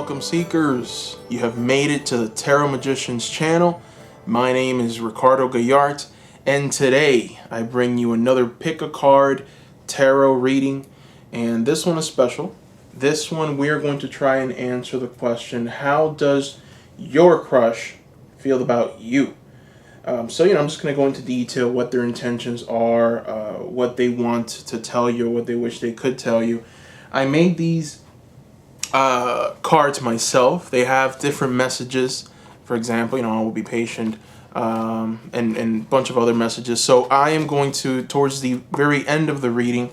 welcome seekers. You have made it to the Tarot Magicians channel. My name is Ricardo Gallart, and today I bring you another pick a card tarot reading, and this one is special. This one we are going to try and answer the question, how does your crush feel about you? I'm just going to go into detail what their intentions are, what they want to tell you, what they wish they could tell you. I made these cards myself. They have different messages. For example, I will be patient, and a bunch of other messages. So I am going to, towards the very end of the reading,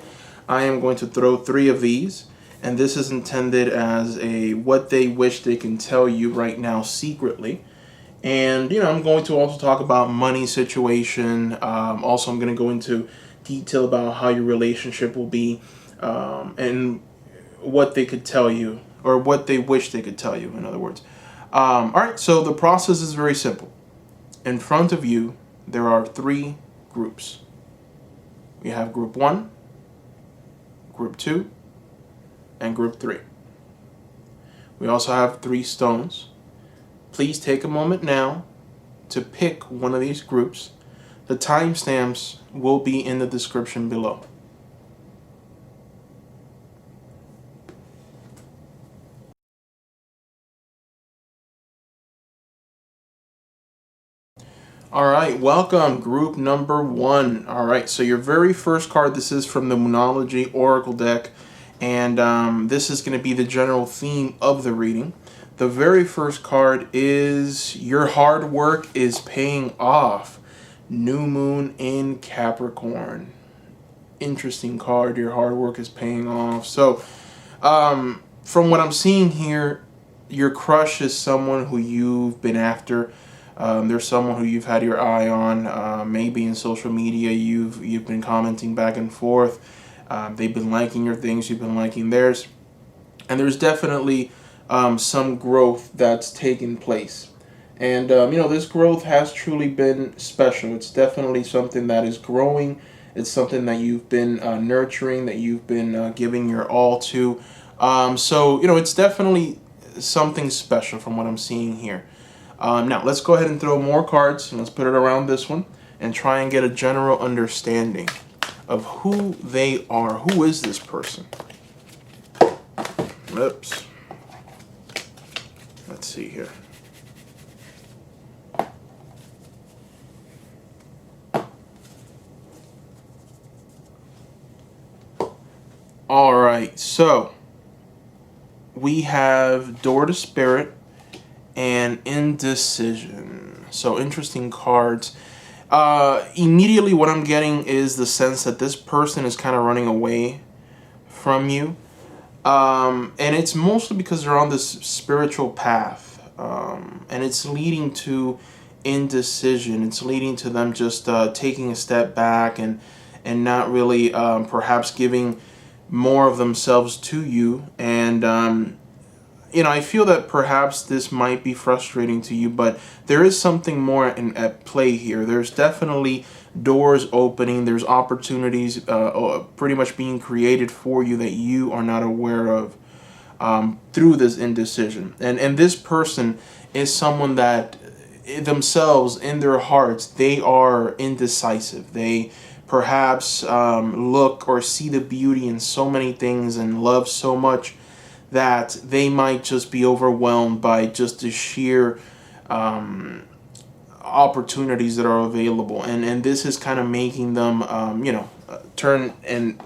I am going to throw 3 of these. And this is intended as a what they wish they can tell you right now secretly. And, I'm going to also talk about money situation. Also, I'm going to go into detail about how your relationship will be, and what they could tell you, or what they wish they could tell you, in other words. All right, so the process is very simple. In front of you, there are 3 groups. We have group 1, group 2, and group 3. We also have 3 stones. Please take a moment now to pick one of these groups. The timestamps will be in the description below. All right, welcome, group number 1. All right, so your very first card, this is from the Moonology Oracle deck, and this is going to be the general theme of the reading. The very first card is your hard work is paying off. New moon in Capricorn. Interesting card. Your hard work is paying off. So, from what I'm seeing here, your crush is someone who you've been after. There's someone who you've had your eye on. Maybe in social media, you've been commenting back and forth. They've been liking your things. You've been liking theirs, and there's definitely some growth that's taken place. And, this growth has truly been special. It's definitely something that is growing. It's something that you've been nurturing, that you've been giving your all to. It's definitely something special from what I'm seeing here. Now, let's go ahead and throw more cards, and let's put it around this one and try and get a general understanding of who they are. Who is this person? Oops. Let's see here. All right, so we have Door to Spirit and Indecision. So interesting cards. Immediately what I'm getting is the sense that this person is kind of running away from you. And it's mostly because they're on this spiritual path, and it's leading to indecision. It's leading to them just taking a step back and not really perhaps giving more of themselves to you. And I feel that perhaps this might be frustrating to you, but there is something more at play here. There's definitely doors opening. There's opportunities pretty much being created for you that you are not aware of through this indecision. And this person is someone that themselves, in their hearts, they are indecisive. They perhaps look or see the beauty in so many things and love so much that they might just be overwhelmed by just the sheer opportunities that are available, and this is kind of making them turn and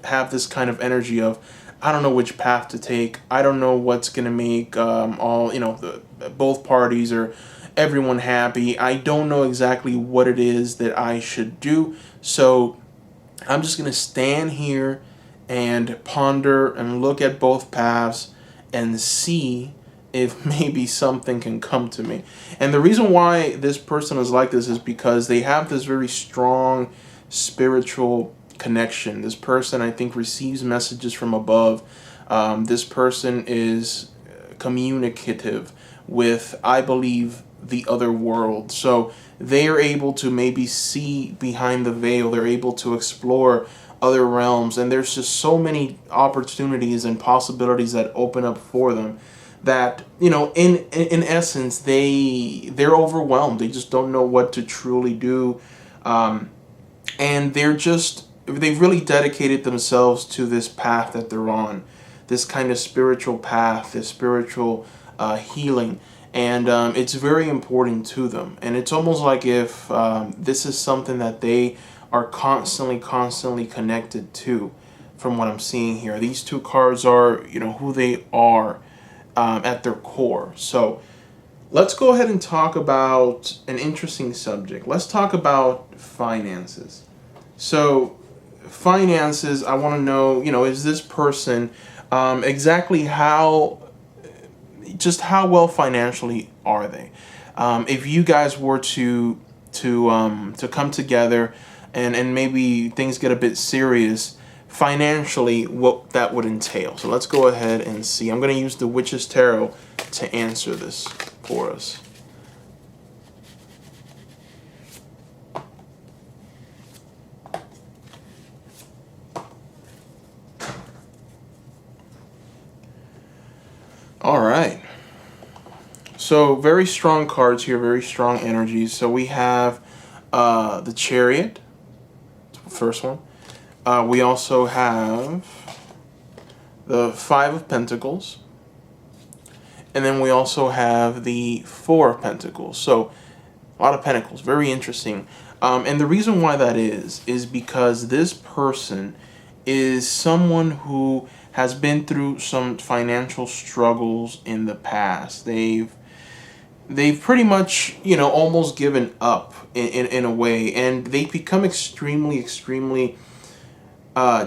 have this kind of energy of, I don't know which path to take. I don't know what's gonna make both parties or everyone happy. I don't know exactly what it is that I should do, so I'm just gonna stand here and ponder and look at both paths and see if maybe something can come to me. And the reason why this person is like this is because they have this very strong spiritual connection. This person, I think, receives messages from above. This person is communicative with, I believe, the other world. So they are able to maybe see behind the veil. They're able to explore other realms, and there's just so many opportunities and possibilities that open up for them that, you know, in essence, they're overwhelmed. They just don't know what to truly do, and they've really dedicated themselves to this path that they're on, this kind of spiritual path, this spiritual healing, and it's very important to them. And it's almost like if this is something that they are constantly connected to. From what I'm seeing here, these two cards are, you know, who they are at their core. So let's go ahead and talk about an interesting subject. Let's talk about finances. So finances, I want to know, you know, is this person exactly how well financially are they? If you guys were to come together and maybe things get a bit serious financially, what that would entail. So let's go ahead and see. I'm going to use the Witch's Tarot to answer this for us. All right. So very strong cards here, very strong energies. So we have the Chariot, first one. We also have the Five of Pentacles. And then we also have the Four of Pentacles. So a lot of pentacles, very interesting. And the reason why that is because this person is someone who has been through some financial struggles in the past. They've pretty much, you know, almost given up in a way, and they become extremely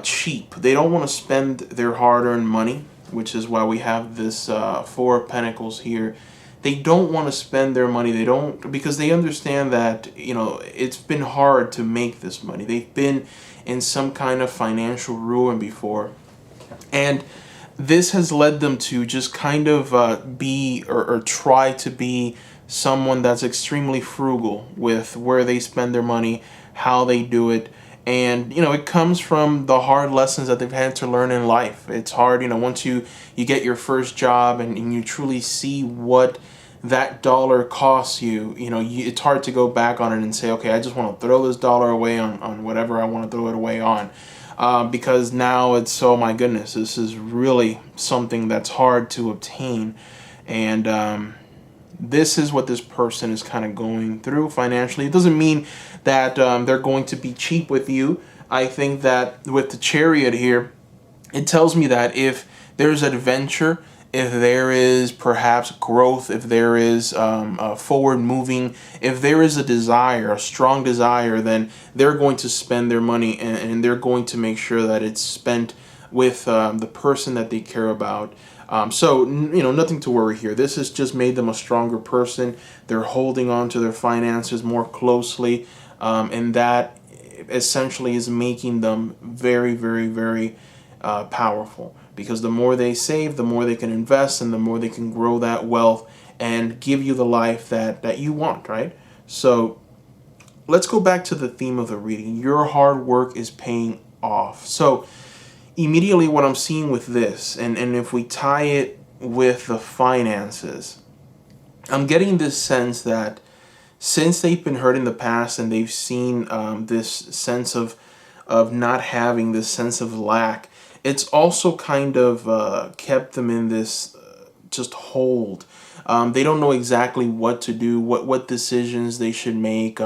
cheap. They don't want to spend their hard-earned money, which is why we have this Four of Pentacles here. They don't want to spend their money. They don't, because they understand that, you know, it's been hard to make this money. They've been in some kind of financial ruin before, and this has led them to just kind of be or try to be someone that's extremely frugal with where they spend their money, how they do it. And, you know, it comes from the hard lessons that they've had to learn in life. It's hard, you know, once you get your first job and you truly see what that dollar costs you, you know, it's hard to go back on it and say, okay, I just want to throw this dollar away on whatever I want to throw it away on. Because now it's, oh my goodness, this is really something that's hard to obtain. And this is what this person is kind of going through financially. It doesn't mean that they're going to be cheap with you. I think that with the Chariot here, it tells me that if there's adventure, if there is perhaps growth, if there is forward moving, if there is a desire, a strong desire, then they're going to spend their money and they're going to make sure that it's spent with the person that they care about. So, you know, nothing to worry here. This has just made them a stronger person. They're holding on to their finances more closely, and that essentially is making them very powerful. Because the more they save, the more they can invest, and the more they can grow that wealth and give you the life that you want, right? So let's go back to the theme of the reading. Your hard work is paying off. So immediately what I'm seeing with this, and if we tie it with the finances, I'm getting this sense that since they've been hurt in the past and they've seen this sense of not having, this sense of lack, it's also kind of kept them in this just hold. They don't know exactly what to do, what decisions they should make.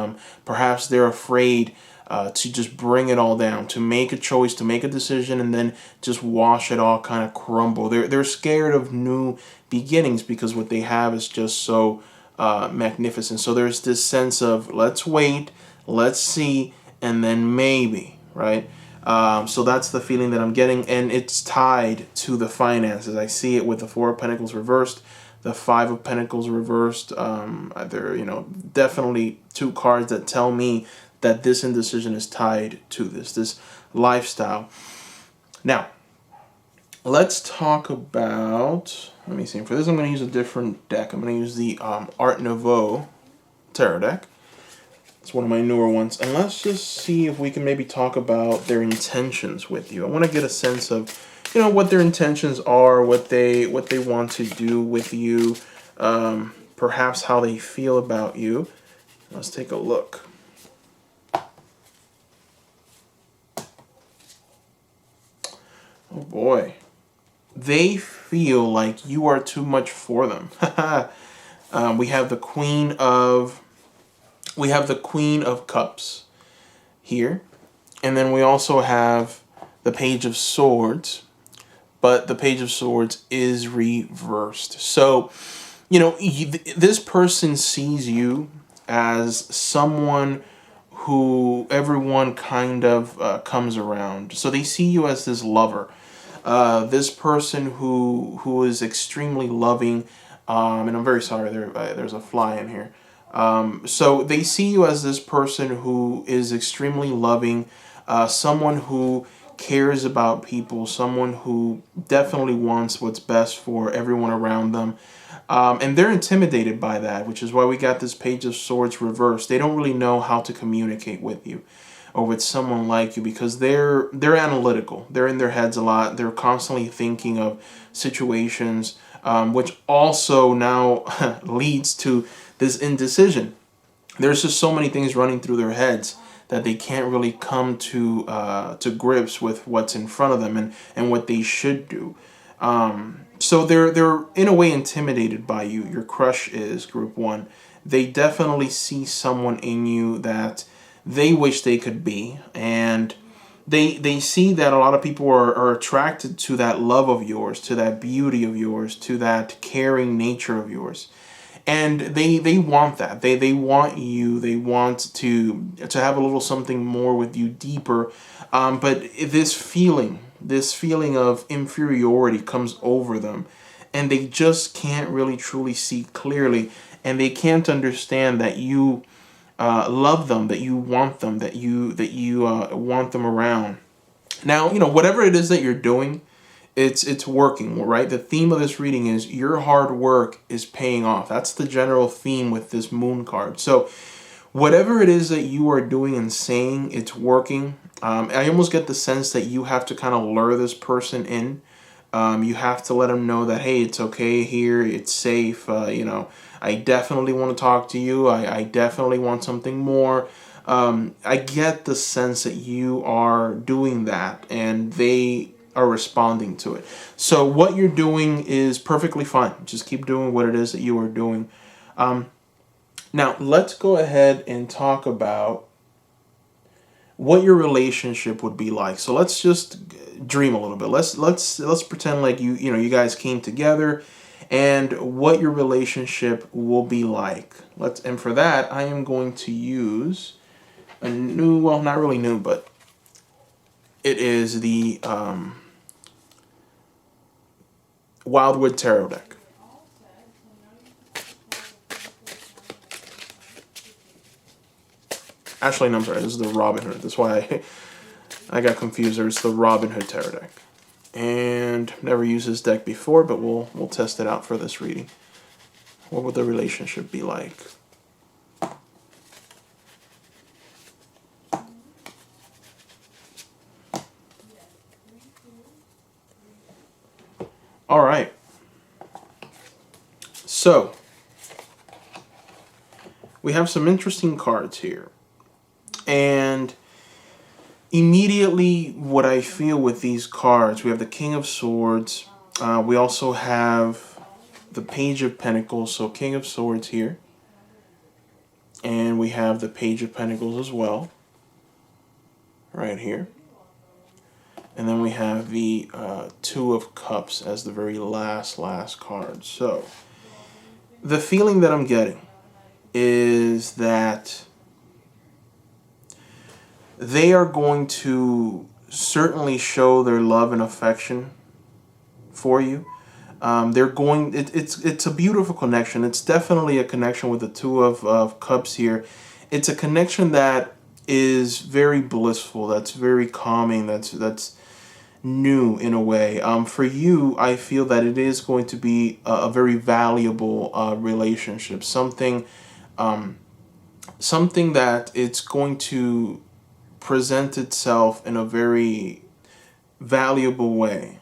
Perhaps they're afraid to just bring it all down, to make a choice, to make a decision, and then just watch it all kind of crumble. They're scared of new beginnings because what they have is just so magnificent. So there's this sense of let's wait, let's see, and then maybe, right? So that's the feeling that I'm getting, and it's tied to the finances. I see it with the Four of Pentacles reversed, the Five of Pentacles reversed. They're, you know, definitely two cards that tell me that this indecision is tied to this lifestyle. Now, let's talk about, let me see, for this I'm going to use a different deck. I'm going to use the Art Nouveau tarot deck. It's one of my newer ones. And let's just see if we can maybe talk about their intentions with you. I want to get a sense of what their intentions are, what they want to do with you, perhaps how they feel about you. Let's take a look. Oh boy. They feel like you are too much for them. We have the Queen of Cups here, and then we also have the Page of Swords, but the Page of Swords is reversed. So, this person sees you as someone who everyone kind of comes around. So they see you as this lover, this person who is extremely loving. And I'm very sorry, there's a fly in here. So they see you as this person who is extremely loving, someone who cares about people, someone who definitely wants what's best for everyone around them. And they're intimidated by that, which is why we got this Page of Swords reversed. They don't really know how to communicate with you or with someone like you, because they're analytical. They're in their heads a lot. They're constantly thinking of situations, which also now leads to this indecision. There's just so many things running through their heads that they can't really come to grips with what's in front of them and what they should do. So they're in a way intimidated by you. Your crush is group one. They definitely see someone in you that they wish they could be, and they see that a lot of people are attracted to that love of yours, to that beauty of yours, to that caring nature of yours. And they want that. They want you. They want to have a little something more with you, deeper. But this feeling of inferiority comes over them, and they just can't really truly see clearly, and they can't understand that you love them, that you want them, that you want them around. Now, whatever it is that you're doing, it's working, right? The theme of this reading is your hard work is paying off. That's the general theme with this moon card. So whatever it is that you are doing and saying, it's working. I almost get the sense that you have to kind of lure this person in. You have to let them know that, hey, it's okay here, it's safe. I definitely want to talk to you. I definitely want something more. I get the sense that you are doing that, and they are responding to it. So what you're doing is perfectly fine. Just keep doing what it is that you are doing. Now let's go ahead and talk about what your relationship would be like. So let's just dream a little bit. Let's pretend like you guys came together, and what your relationship will be like. And for that, I am going to use a new, well, not really new, but it is the Wildwood Tarot deck. Actually, no, I'm sorry, this is the Robin Hood. That's why I got confused there. It's the Robin Hood Tarot deck. And never used this deck before, but we'll test it out for this reading. What would the relationship be like? All right. So we have some interesting cards here. And immediately what I feel with these cards, we have the King of Swords. We also have the Page of Pentacles, so King of Swords here. And we have the Page of Pentacles as well, right here. And then we have the Two of Cups as the very last card. So the feeling that I'm getting is that they are going to certainly show their love and affection for you. It's a beautiful connection. It's definitely a connection with the Two of Cups here. It's a connection that is very blissful. That's very calming. That's new in a way. For you, I feel that it is going to be a very valuable relationship. Something that it's going to present itself in a very valuable way.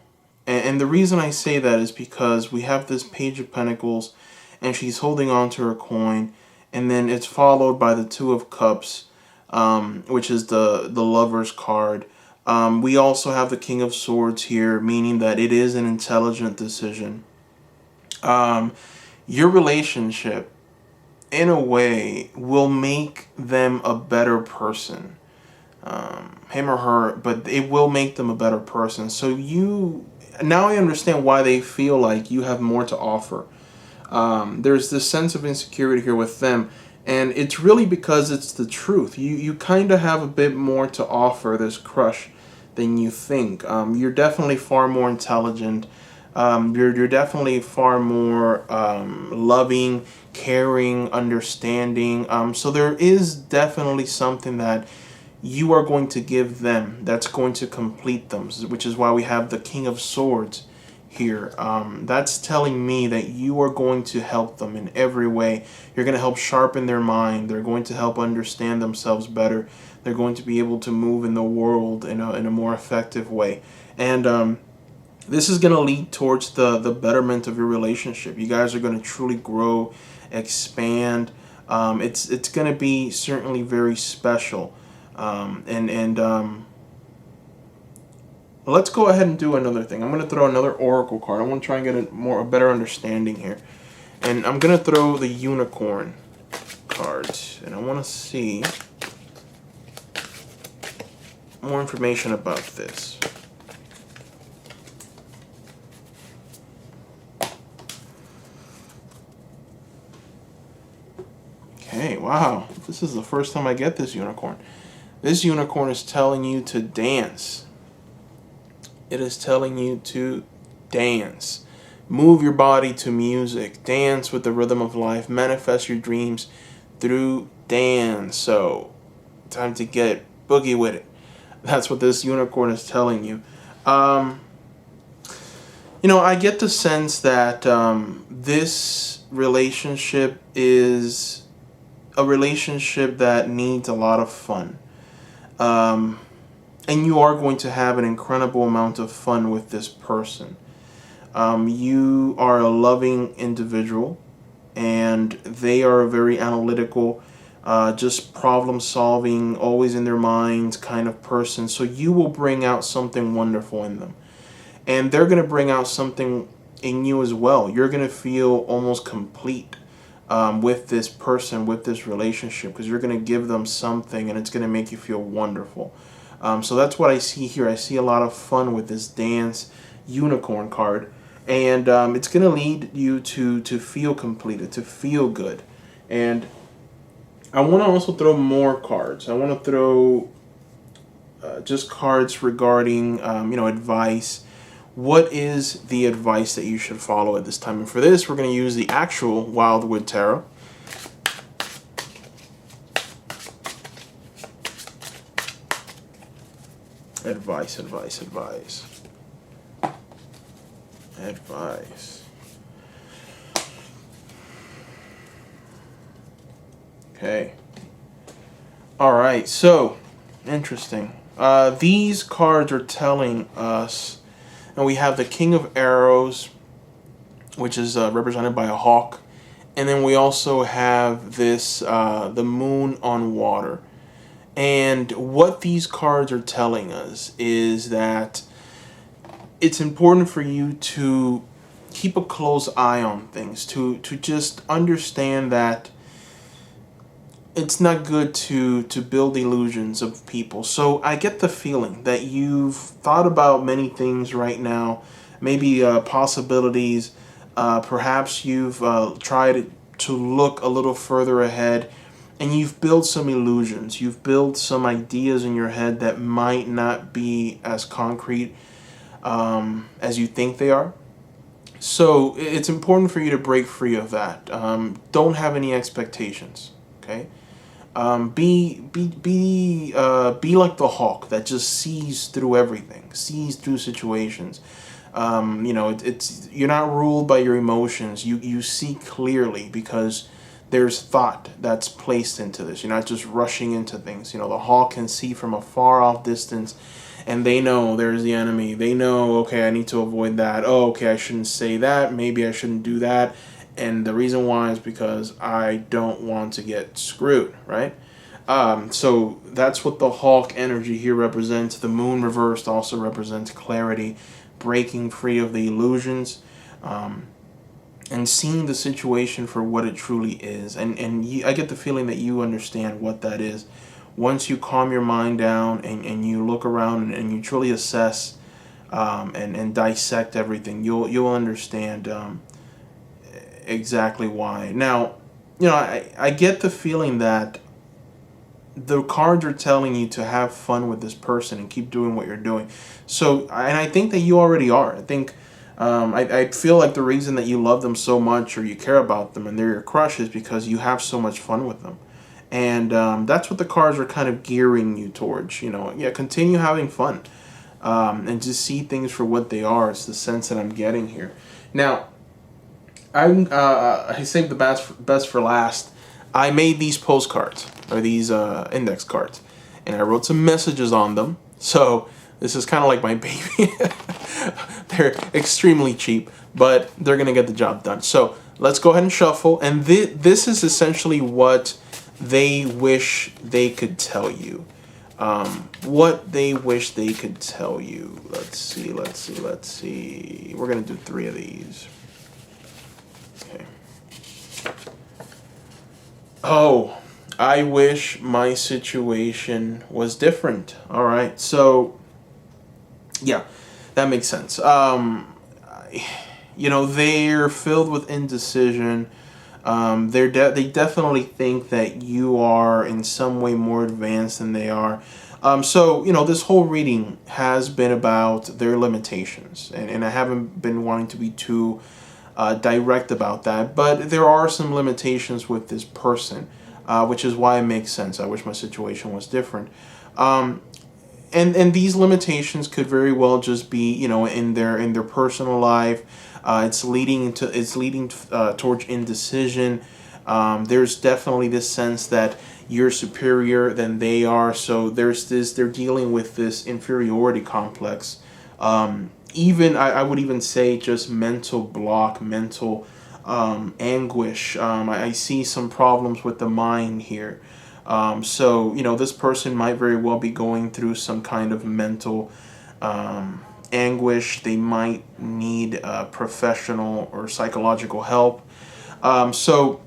And the reason I say that is because we have this Page of Pentacles, and she's holding on to her coin, and then it's followed by the Two of Cups, which is the Lover's card. We also have the King of Swords here, meaning that it is an intelligent decision. Your relationship, in a way, will make them a better person. Him or her, but it will make them a better person. So now I understand why they feel like you have more to offer. There's this sense of insecurity here with them, and it's really because it's the truth. You kind of have a bit more to offer this crush than you think. You're definitely far more intelligent. You're definitely far more loving, caring, understanding. So there is definitely something that you are going to give them that's going to complete them, which is why we have the King of Swords here. That's telling me that you are going to help them in every way. You're going to help sharpen their mind. They're going to help understand themselves better. They're going to be able to move in the world in a more effective way. And this is going to lead towards the betterment of your relationship. You guys are going to truly grow, expand. It's going to be certainly very special. Let's go ahead and do another thing. I'm going to throw another Oracle card. I want to try and get a better understanding here. And I'm going to throw the Unicorn cards. And I want to see more information about this. Okay, wow. This is the first time I get this Unicorn. This Unicorn is telling you to dance. It is telling you to dance. Move your body to music. Dance with the rhythm of life. Manifest your dreams through dance. So, time to get boogie with it. That's what this Unicorn is telling you. I get the sense that this relationship is a relationship that needs a lot of fun. And you are going to have an incredible amount of fun with this person. You are a loving individual, and they are a very analytical, just problem-solving, always in their minds kind of person. So you will bring out something wonderful in them. And they're going to bring out something in you as well. You're going to feel almost complete with this person, with this relationship, because you're going to give them something, and it's going to make you feel wonderful. So that's what I see here. I see a lot of fun with this Dance Unicorn card. And it's going to lead you to feel completed, to feel good. And I want to also throw more cards. I want to throw just cards regarding, advice. What is the advice that you should follow at this time? And for this, we're going to use the actual Wildwood Tarot. Advice. Okay. All right. So, interesting. These cards are telling us, and we have the King of Arrows, which is represented by a hawk, and then we also have this the Moon on water. And what these cards are telling us is that it's important for you to keep a close eye on things, to just understand that it's not good to build illusions of people. So I get the feeling that you've thought about many things right now, maybe possibilities. Perhaps you've tried to look a little further ahead, and you've built some illusions. You've built some ideas in your head that might not be as concrete as you think they are. So it's important for you to break free of that. Don't have any expectations. Okay. Be like the hawk that just sees through everything, sees through situations. It's you're not ruled by your emotions. You see clearly because there's thought that's placed into this. You're not just rushing into things. The hawk can see from a far off distance, and they know there's the enemy. They know, okay, I need to avoid that. Oh, okay, I shouldn't say that. Maybe I shouldn't do that. And the reason why is because I don't want to get screwed, right? So that's what the Hawk energy here represents. The moon reversed also represents clarity, breaking free of the illusions, and seeing the situation for what it truly is. I get the feeling that you understand what that is. Once you calm your mind down and you look around and you truly assess and dissect everything, you'll understand exactly why. Now, I get the feeling that the cards are telling you to have fun with this person and keep doing what you're doing. So, and I think that you already are. I think, I feel like the reason that you love them so much or you care about them and they're your crush is because you have so much fun with them. And that's what the cards are kind of gearing you towards. Yeah, continue having fun and just see things for what they are. It's the sense that I'm getting here. Now, I saved the best for last. I made these postcards, or these index cards, and I wrote some messages on them. So this is kind of like my baby. They're extremely cheap, but they're going to get the job done. So let's go ahead and shuffle. And this is essentially what they wish they could tell you. What they wish they could tell you. Let's see. We're going to do 3 of these. Okay. Oh, I wish my situation was different. All right. So, yeah, that makes sense. They're filled with indecision. They definitely think that you are in some way more advanced than they are. So, this whole reading has been about their limitations, and I haven't been wanting to be too direct about that, but there are some limitations with this person, which is why it makes sense. I wish my situation was different. And these limitations could very well just be, in their personal life. It's leading towards indecision. There's definitely this sense that you're superior than they are. So they're dealing with this inferiority complex. Even I would even say just mental block, mental anguish. I see some problems with the mind here. So this person might very well be going through some kind of mental anguish. They might need professional or psychological help. So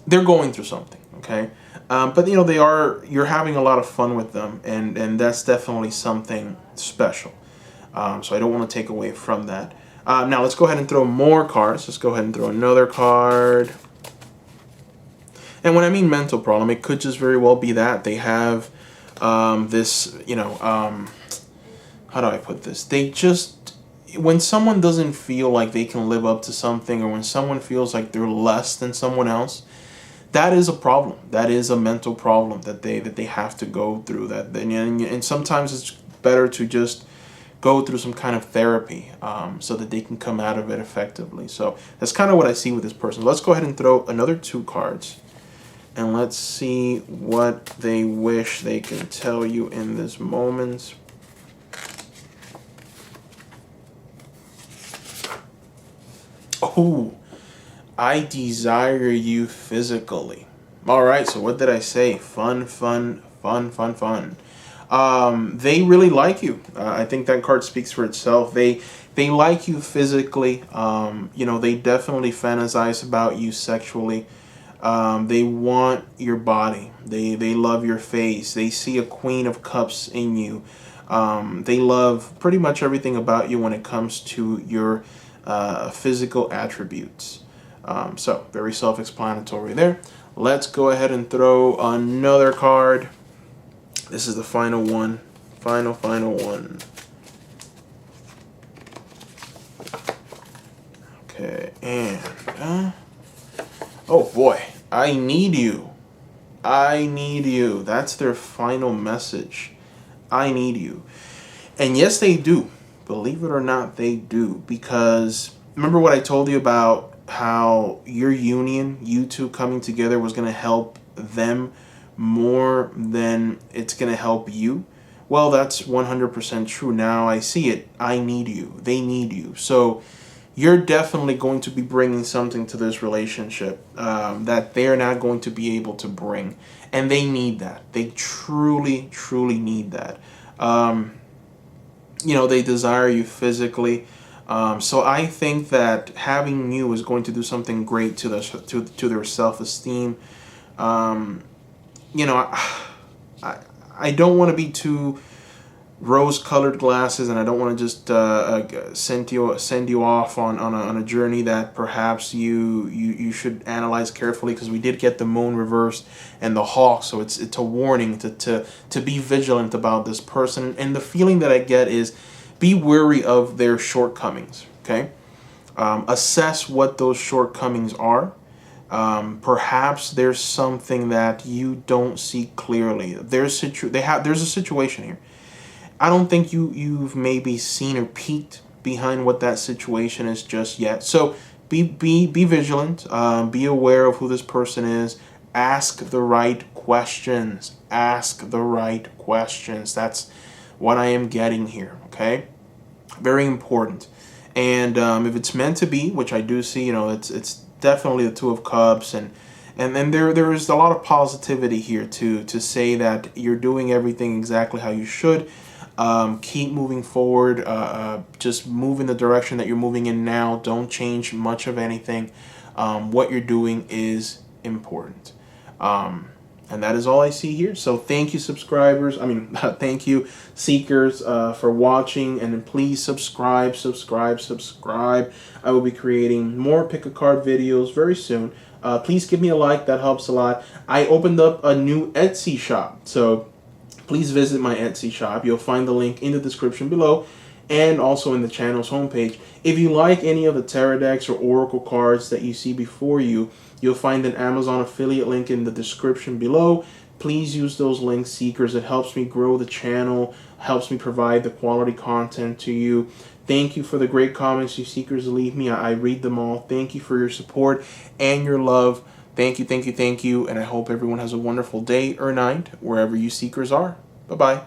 they're going through something. Okay. But you're having a lot of fun with them, and that's definitely something special. So I don't want to take away from that. Now let's go ahead and throw more cards. Let's go ahead and throw another card. And when I mean mental problem, it could just very well be that they have this, how do I put this? When someone doesn't feel like they can live up to something, or when someone feels like they're less than someone else, that is a problem. That is a mental problem that they have to go through. And sometimes it's better to just go through some kind of therapy so that they can come out of it effectively. So that's kind of what I see with this person. Let's go ahead and throw another 2 cards. And let's see what they wish they can tell you in this moment. Oh, I desire you physically. All right, so what did I say? Fun. They really like you. I think that card speaks for itself. They like you physically. They definitely fantasize about you sexually. They want your body. They love your face. They see a Queen of Cups in you. They love pretty much everything about you when it comes to your physical attributes. So very self-explanatory there. Let's go ahead and throw another card. This is the final one. Final one. Okay, and oh boy, I need you. I need you. That's their final message. I need you. And yes, they do. Believe it or not, they do. Because remember what I told you about how your union, you two coming together, was going to help them more than it's going to help you? Well, that's 100% true. Now I see it. I need you. They need you. So you're definitely going to be bringing something to this relationship that they're not going to be able to bring. And they need that. They truly, truly need that. They desire you physically. So I think that having you is going to do something great to their self-esteem. Um, you know, I don't want to be too rose-colored glasses, and I don't want to just send you off on a journey that perhaps you should analyze carefully, because we did get the moon reversed and the hawk, so it's a warning to be vigilant about this person. And the feeling that I get is be wary of their shortcomings. Okay, assess what those shortcomings are. Perhaps there's something that you don't see clearly. There's a situation here. I don't think you've maybe seen or peeked behind what that situation is just yet. So be vigilant. Be aware of who this person is. Ask the right questions. Ask the right questions. That's what I am getting here. Okay, very important. And if it's meant to be, which I do see, it's definitely the Two of Cups, and then there is a lot of positivity here to say that you're doing everything exactly how you should. Keep moving forward. Just move in the direction that you're moving in now. Don't change much of anything. What you're doing is important. And that is all I see here. So thank you, subscribers. Thank you, seekers, for watching. And then please subscribe. I will be creating more pick a card videos very soon. Please give me a like. That helps a lot. I opened up a new Etsy shop. So please visit my Etsy shop. You'll find the link in the description below and also in the channel's homepage. If you like any of the tarot decks or oracle cards that you see before you, you'll find an Amazon affiliate link in the description below. Please use those links, seekers. It helps me grow the channel, helps me provide the quality content to you. Thank you for the great comments you seekers leave me. I read them all. Thank you for your support and your love. Thank you, and I hope everyone has a wonderful day or night, wherever you seekers are. Bye-bye.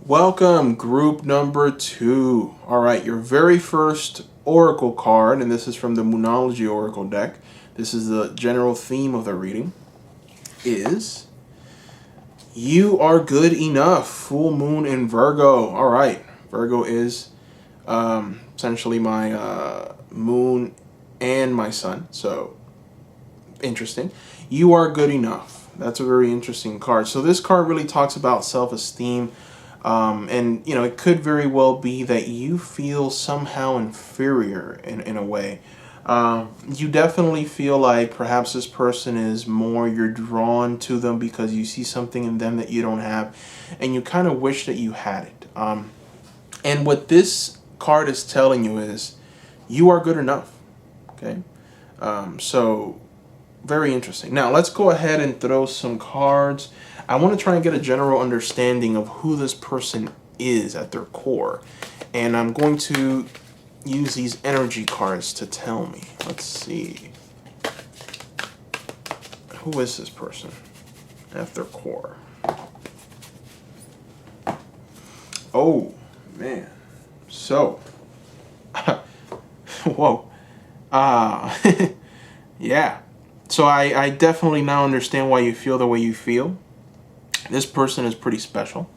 Welcome, group number 2. All right, your very first oracle card, and this is from the Moonology Oracle deck. This is the general theme of the reading, is you are good enough. Full moon in Virgo. All right, Virgo is essentially my moon and my sun, so interesting. You are good enough. That's a very interesting card. So this card really talks about self-esteem, and it could very well be that you feel somehow inferior in a way. You definitely feel like perhaps this person is more, you're drawn to them because you see something in them that you don't have, and you kind of wish that you had it. And what this card is telling you is you are good enough. Okay, so very interesting. Now let's go ahead and throw some cards. I want to try and get a general understanding of who this person is at their core, and I'm going to use these energy cards to tell me. Let's see, who is this person at their core? Oh man, so whoa, yeah. So I definitely now understand why you feel the way you feel. This person is pretty special.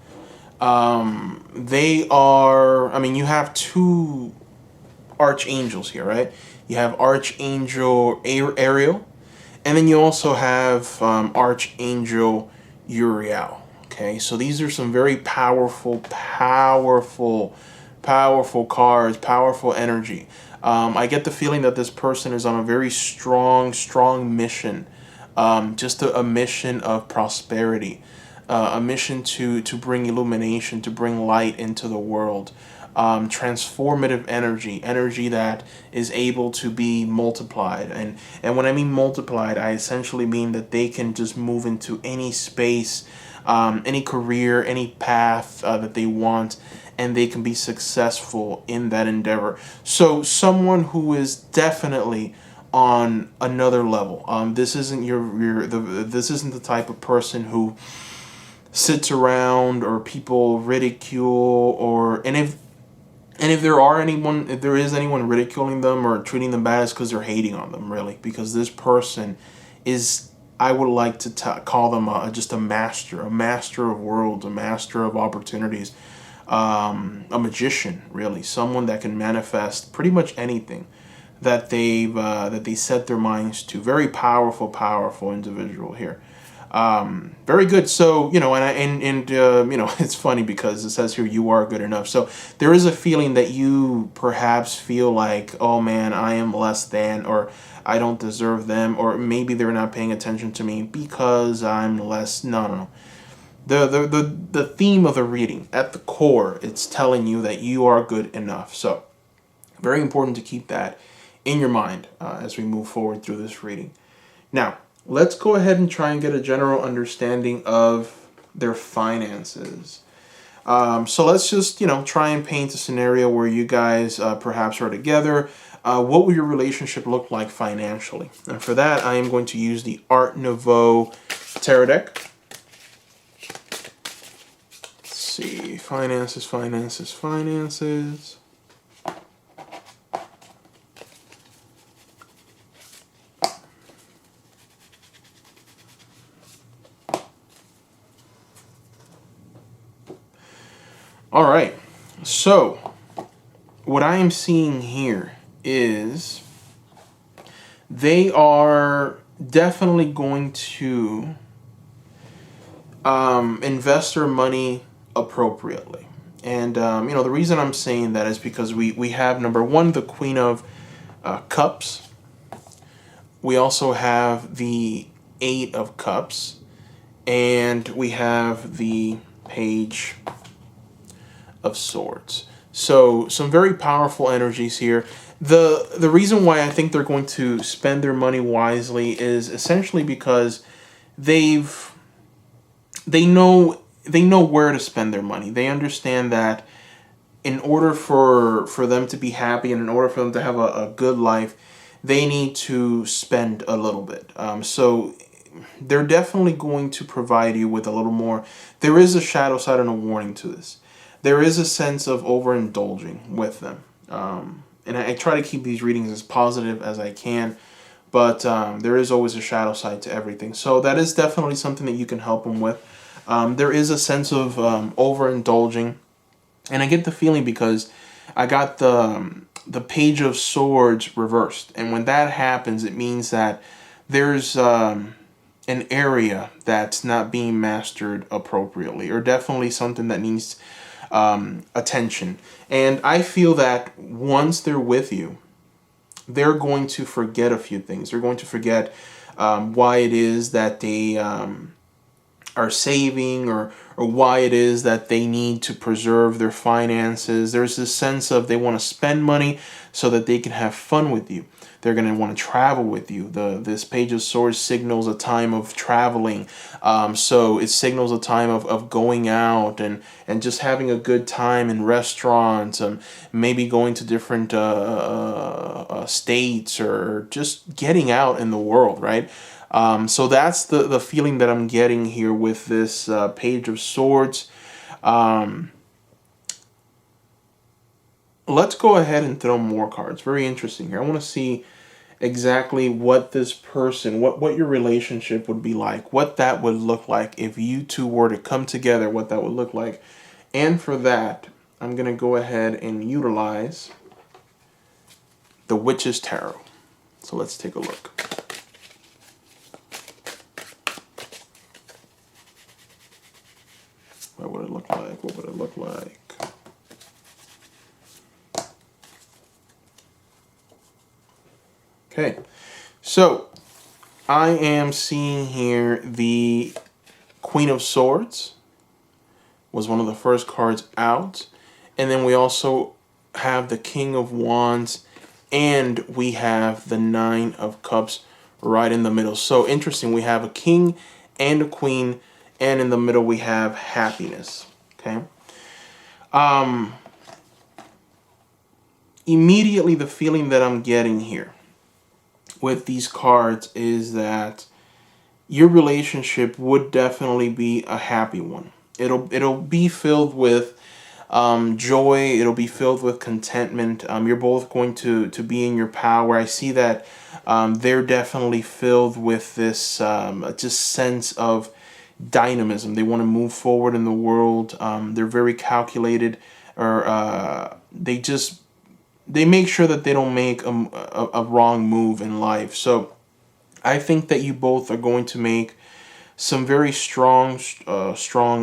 They are, you have two archangels here, right? You have Archangel Ariel, and then you also have Archangel Uriel. Okay, so these are some very powerful cards, powerful energy. I get the feeling that this person is on a very strong mission, just a mission of prosperity, a mission to bring illumination, to bring light into the world, transformative energy that is able to be multiplied. And when I mean multiplied, I essentially mean that they can just move into any space, any career, any path that they want, and they can be successful in that endeavor. So someone who is definitely on another level. This isn't this isn't the type of person who sits around or people ridicule, or and if there is anyone ridiculing them or treating them bad, it's because they're hating on them, really. Because this person is, I would like to call them just a master of worlds, a master of opportunities, a magician, really, someone that can manifest pretty much anything that they set their minds to. Very powerful individual here. Very good. So, you know, you know, it's funny because it says here, you are good enough. So there is a feeling that you perhaps feel like, oh man, I am less than, or I don't deserve them, or maybe they're not paying attention to me because I'm less. No. The theme of the reading, at the core, it's telling you that you are good enough. So very important to keep that in your mind as we move forward through this reading. Now, let's go ahead and try and get a general understanding of their finances. So let's just, you know, try and paint a scenario where you guys perhaps are together. What will your relationship look like financially? And for that, I am going to use the Art Nouveau tarot deck. Let's see, finances. All right, so what I am seeing here is they are definitely going to invest their money appropriately. And, you know, the reason I'm saying that is because we have, number one, the Queen of Cups. We also have the Eight of Cups. And we have the Page of Swords. So some very powerful energies here. The reason why I think they're going to spend their money wisely is essentially because they know where to spend their money. They understand that in order for them to be happy and in order for them to have a good life, they need to spend a little bit. So they're definitely going to provide you with a little more. There is a shadow side and a warning to this. There is a sense of overindulging with them. And I try to keep these readings as positive as I can, but there is always a shadow side to everything. So that is definitely something that you can help them with. There is a sense of overindulging, and I get the feeling because I got the Page of Swords reversed, and when that happens, it means that there's an area that's not being mastered appropriately, or definitely something that needs attention. And I feel that once they're with you, they're going to forget a few things. They're going to forget why it is that they are saving, or why it is that they need to preserve their finances. There's this sense of they want to spend money so that they can have fun with you. They're going to want to travel with you. This Page of Swords signals a time of traveling. So it signals a time of going out and just having a good time in restaurants, maybe going to different states, or just getting out in the world, right? So that's the feeling that I'm getting here with this Page of Swords. Let's go ahead and throw more cards. Very interesting here. I want to see exactly what this person, what your relationship would be like, what that would look like if you two were to come together, what that would look like. And for that, I'm going to go ahead and utilize the Witch's Tarot. So let's take a look. What would it look like? What would it look like? Okay, so I am seeing here the Queen of Swords was one of the first cards out. And then we also have the King of Wands, and we have the Nine of Cups right in the middle. So interesting, we have a king and a queen, and in the middle we have happiness. Okay. Immediately the feeling that I'm getting here with these cards is that your relationship would definitely be a happy one. It'll be filled with joy. It'll be filled with contentment. You're both going to be in your power. I see that they're definitely filled with this just sense of dynamism. They want to move forward in the world. They're very calculated, or they make sure that they don't make a wrong move in life. So I think that you both are going to make some very strong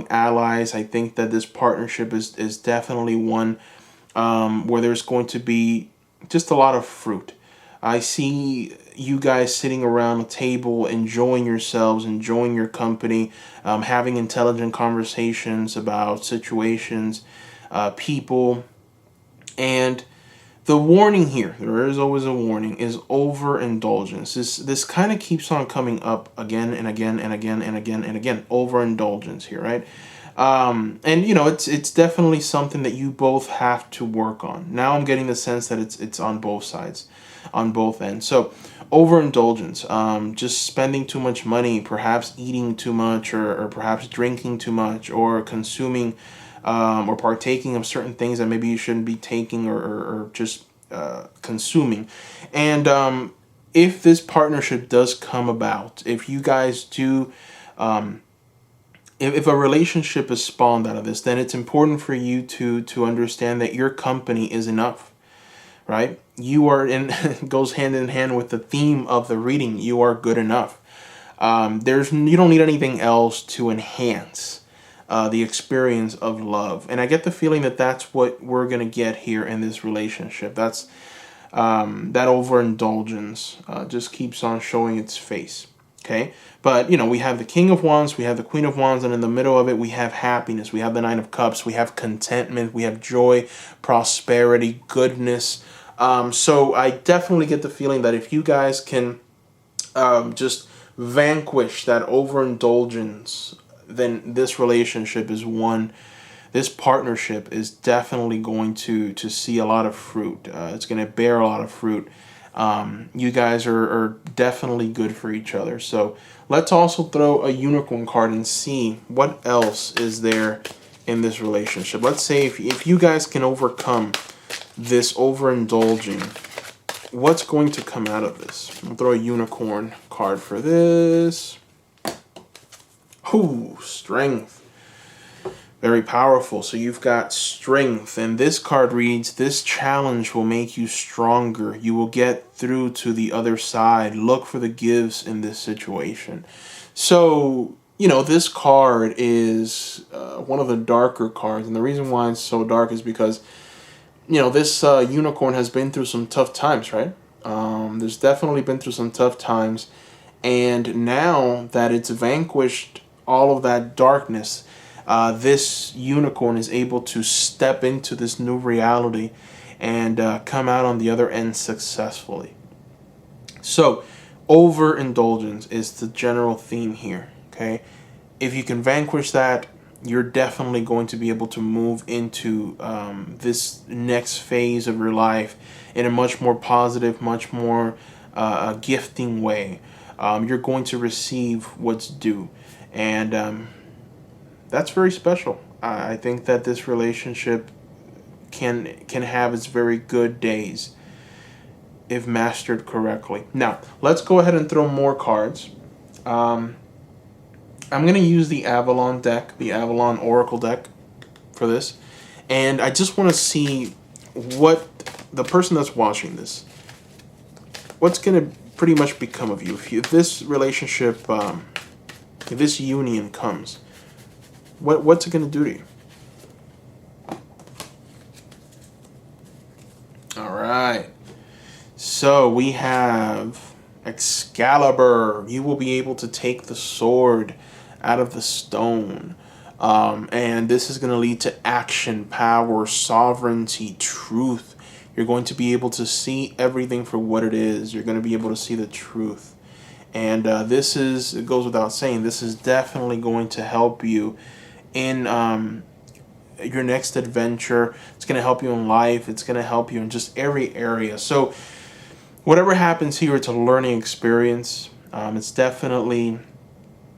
allies. I think that this partnership is definitely one where there's going to be just a lot of fruit. I see you guys sitting around a table, enjoying yourselves, enjoying your company, having intelligent conversations about situations, people, and the warning here, there is always a warning, is overindulgence. This kind of keeps on coming up again and again and again and again and again. Overindulgence here, right? And it's definitely something that you both have to work on. Now I'm getting the sense that it's on both sides, on both ends. So overindulgence, just spending too much money, perhaps eating too much, or perhaps drinking too much, or consuming or partaking of certain things that maybe you shouldn't be taking, or just consuming. And if this partnership does come about, if you guys do, if a relationship is spawned out of this, then it's important for you to understand that your company is enough, right? You are in goes hand in hand with the theme of the reading. You are good enough. You don't need anything else to enhance the experience of love. And I get the feeling that that's what we're going to get here in this relationship. That's that overindulgence just keeps on showing its face. Okay, but we have the King of Wands, we have the Queen of Wands, and in the middle of it we have happiness, we have the Nine of Cups, we have contentment, we have joy, prosperity, goodness. So I definitely get the feeling that if you guys can just vanquish that overindulgence, then this relationship is one. This partnership is definitely going to see a lot of fruit. It's going to bear a lot of fruit. You guys are definitely good for each other. So let's also throw a unicorn card and see what else is there in this relationship. Let's say if you guys can overcome this overindulging, what's going to come out of this? I'll throw a unicorn card for this. Ooh, strength. Very powerful. So you've got strength, and this card reads, this challenge will make you stronger. You will get through to the other side. Look for the gifts in this situation. So, this card is one of the darker cards, and the reason why it's so dark is because, this unicorn has been through some tough times, right? There's definitely been through some tough times, and now that it's vanquished all of that darkness, this unicorn is able to step into this new reality and come out on the other end successfully. So, overindulgence is the general theme here, okay? If you can vanquish that, you're definitely going to be able to move into this next phase of your life in a much more positive, much more gifting way. You're going to receive what's due. And that's very special. I think that this relationship can have its very good days if mastered correctly. Now, let's go ahead and throw more cards. I'm going to use the Avalon deck, the Avalon Oracle deck for this. And I just want to see what the person that's watching this, what's going to pretty much become of you. If this relationship, if this union comes, what's it going to do to you? All right. So we have Excalibur. You will be able to take the sword out of the stone. And this is going to lead to action, power, sovereignty, truth. You're going to be able to see everything for what it is. You're going to be able to see the truth. And it goes without saying, this is definitely going to help you in your next adventure. It's going to help you in life. It's going to help you in just every area. So whatever happens here, it's a learning experience. It's definitely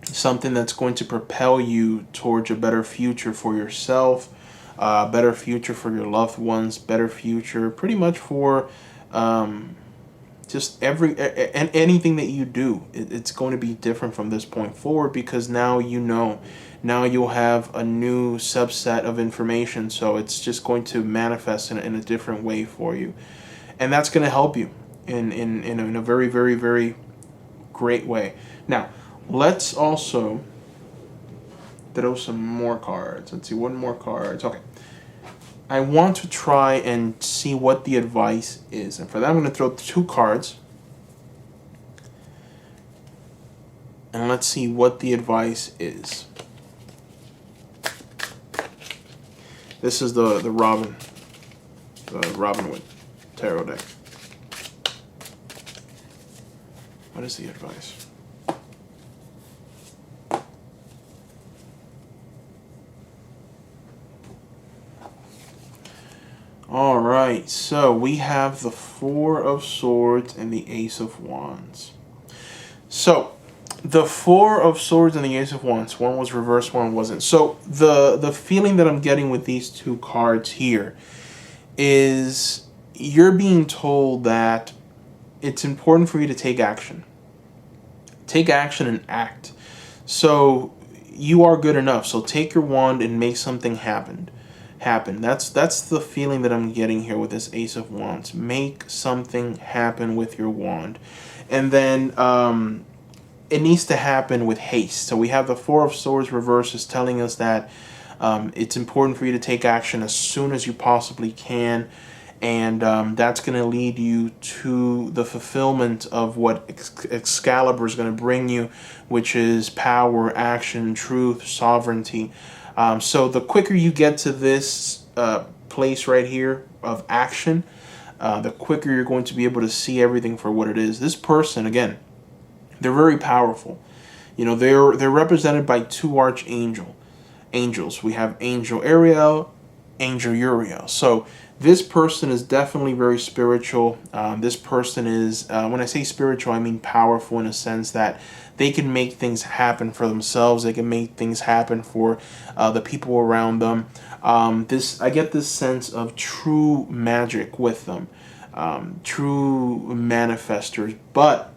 something that's going to propel you towards a better future for yourself, better future for your loved ones, better future pretty much for just anything that you do. It's going to be different from this point forward, because now you know, now you'll have a new subset of information, so it's just going to manifest in a different way for you, and that's going to help you in a very, very, very great way. Now let's also throw some more cards. Let's see, one more cards. Okay, I want to try and see what the advice is. And for that, I'm going to throw 2 cards. And let's see what the advice is. This is the Robin Hood Tarot deck. What is the advice? All right, so we have the 4 of Swords and the Ace of Wands. So the 4 of Swords and the Ace of Wands, one was reversed, one wasn't. So the feeling that I'm getting with these 2 cards here is you're being told that it's important for you to take action. Take action and act. So you are good enough. So take your wand and make something happen. That's the feeling that I'm getting here with this Ace of Wands. Make something happen with your wand. And then it needs to happen with haste. So we have the 4 of Swords reversed is telling us that it's important for you to take action as soon as you possibly can. And that's going to lead you to the fulfillment of what Excalibur is going to bring you, which is power, action, truth, sovereignty. So the quicker you get to this place right here of action, the quicker you're going to be able to see everything for what it is. This person, again, they're very powerful. You know, they're represented by 2 angels. We have Angel Ariel, Angel Uriel. So this person is definitely very spiritual. This person is, when I say spiritual, I mean powerful in a sense that they can make things happen for themselves. They can make things happen for the people around them. I get this sense of true magic with them, true manifestors. But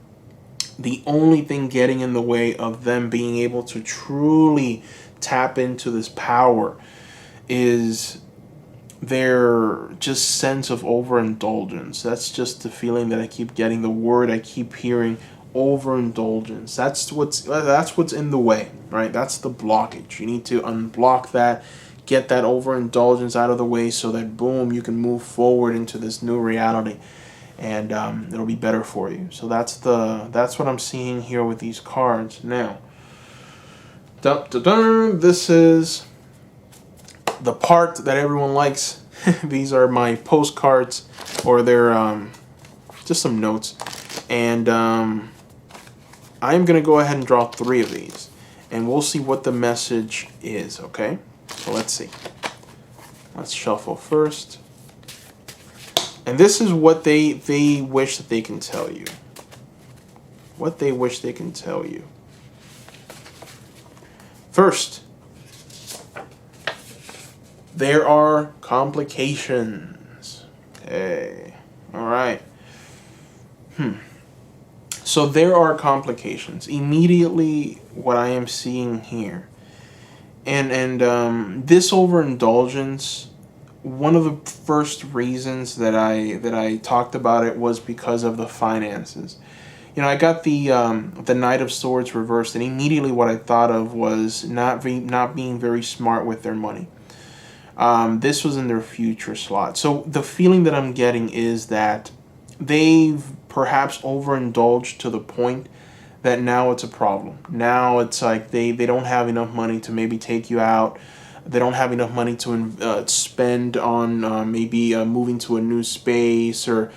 the only thing getting in the way of them being able to truly tap into this power is their just sense of overindulgence. That's just the feeling that I keep getting, the word I keep hearing, overindulgence. That's what's in the way, right? That's the blockage. You need to unblock that, get that overindulgence out of the way, so that boom, you can move forward into this new reality, and it'll be better for you. So that's what I'm seeing here with these cards. Now, this is the part that everyone likes. These are my postcards, or they're just some notes, and I'm gonna go ahead and draw 3 of these, and we'll see what the message is. Okay, so let's see. Let's shuffle first, and this is what they wish that they can tell you. What they wish they can tell you. First, there are complications. Okay. All right. So there are complications. Immediately, what I am seeing here, and this overindulgence, one of the first reasons that I talked about it was because of the finances. You know, I got the Knight of Swords reversed, and immediately what I thought of was not being very smart with their money. This was in their future slot. So the feeling that I'm getting is that they've perhaps overindulged to the point that now it's a problem. Now it's like they don't have enough money to maybe take you out. They don't have enough money to spend on maybe moving to a new space, or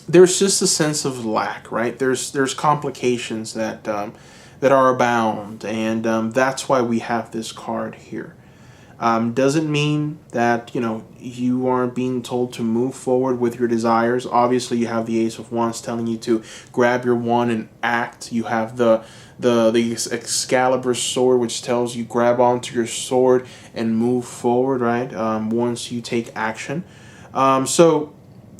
there's just a sense of lack, right? There's complications that are abound, and that's why we have this card here. Doesn't mean that, you aren't being told to move forward with your desires. Obviously, you have the Ace of Wands telling you to grab your wand and act. You have the Excalibur sword, which tells you grab onto your sword and move forward, right? Once you take action. So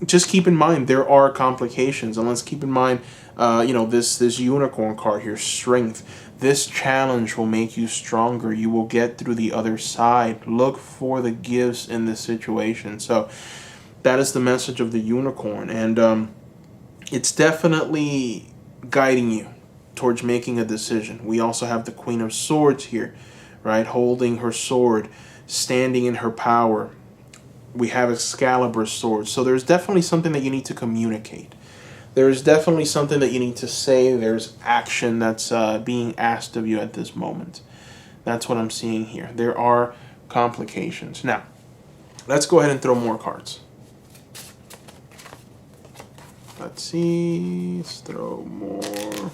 just keep in mind there are complications, and let's keep in mind, this unicorn card here, strength. This challenge will make you stronger. You will get through the other side. Look for the gifts in this situation. So that is the message of the unicorn, and it's definitely guiding you towards making a decision. We also have the Queen of Swords here, right? Holding her sword, standing in her power. We have Excalibur's sword. So there's definitely something that you need to communicate. There's definitely something that you need to say. There's action that's being asked of you at this moment. That's what I'm seeing here. There are complications. Now, let's go ahead and throw more cards. Let's see. Let's throw more.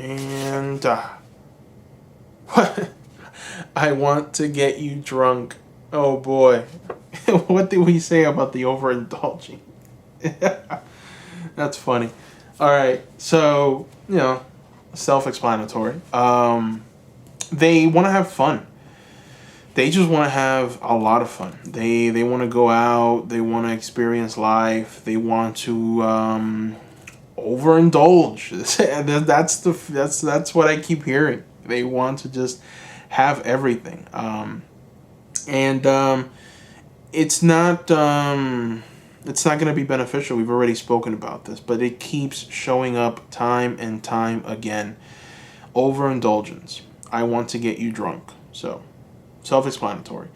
And I want to get you drunk. Oh boy. What did we say about the overindulging? That's funny. All right, so self-explanatory. They want to have fun. They just want to have a lot of fun. They want to go out. They want to experience life. They want to overindulge. That's what I keep hearing. They want to just have everything. And it's not. It's not going to be beneficial. We've already spoken about this, but it keeps showing up time and time again. Overindulgence. I want to get you drunk. So, self-explanatory.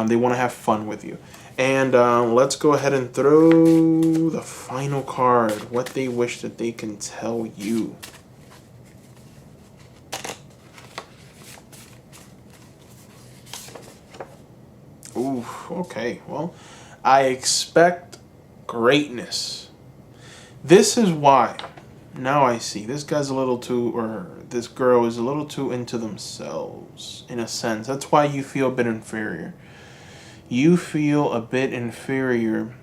They want to have fun with you. And let's go ahead and throw the final card. What they wish that they can tell you. Ooh, okay. Well, I expect greatness. This is why. Now I see. This guy's a little too, or this girl is a little too into themselves, in a sense. That's why you feel a bit inferior. You feel a bit inferior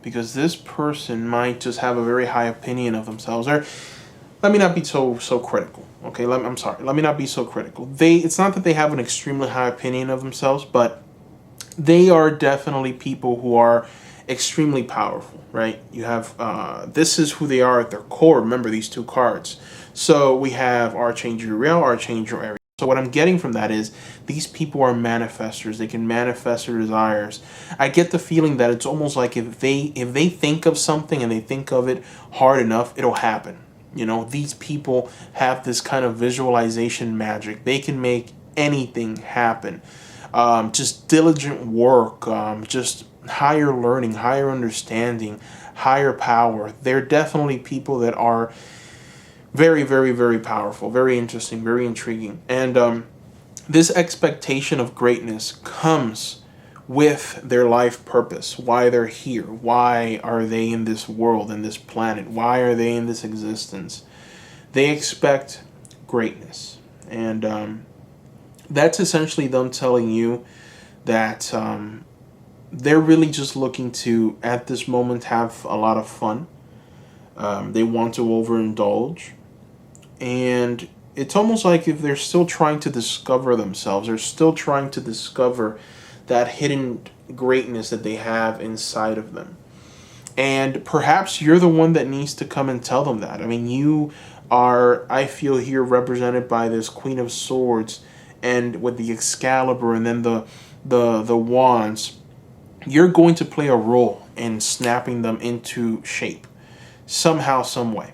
because this person might just have a very high opinion of themselves. Or let me not be so critical. Okay, I'm sorry. Let me not be so critical. It's not that they have an extremely high opinion of themselves, but they are definitely people who are extremely powerful, right? You have, this is who they are at their core. Remember these two cards. So we have Archangel Uriel, Archangel Ariel. So what I'm getting from that is these people are manifestors. They can manifest their desires. I get the feeling that it's almost like if they think of something and they think of it hard enough, it'll happen. These people have this kind of visualization magic. They can make anything happen. Just diligent work, just higher learning, higher understanding, higher power. They're definitely people that are very, very, very powerful, very interesting, very intriguing. And this expectation of greatness comes with their life purpose, why they're here, why are they in this world, in this planet, why are they in this existence. They expect greatness. And that's essentially them telling you that they're really just looking to, at this moment, have a lot of fun. They want to overindulge. And it's almost like if they're still trying to discover themselves, they're still trying to discover that hidden greatness that they have inside of them. And perhaps you're the one that needs to come and tell them that. I mean, you are, I feel here, represented by this Queen of Swords, and with the Excalibur and then the wands. You're going to play a role in snapping them into shape somehow, some way,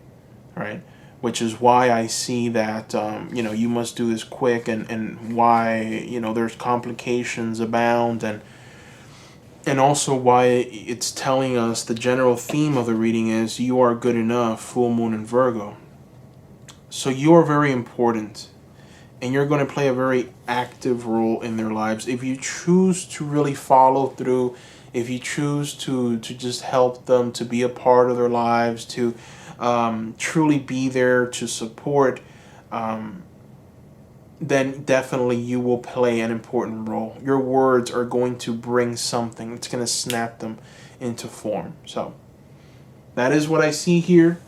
right? Which is why I see that you must do this quick, and why there's complications abound, and also why it's telling us the general theme of the reading is you are good enough, full moon in Virgo. So you are very important. And you're going to play a very active role in their lives. If you choose to really follow through, if you choose to just help them, to be a part of their lives, to truly be there to support, then definitely you will play an important role. Your words are going to bring something. It's going to snap them into form. So that is what I see here.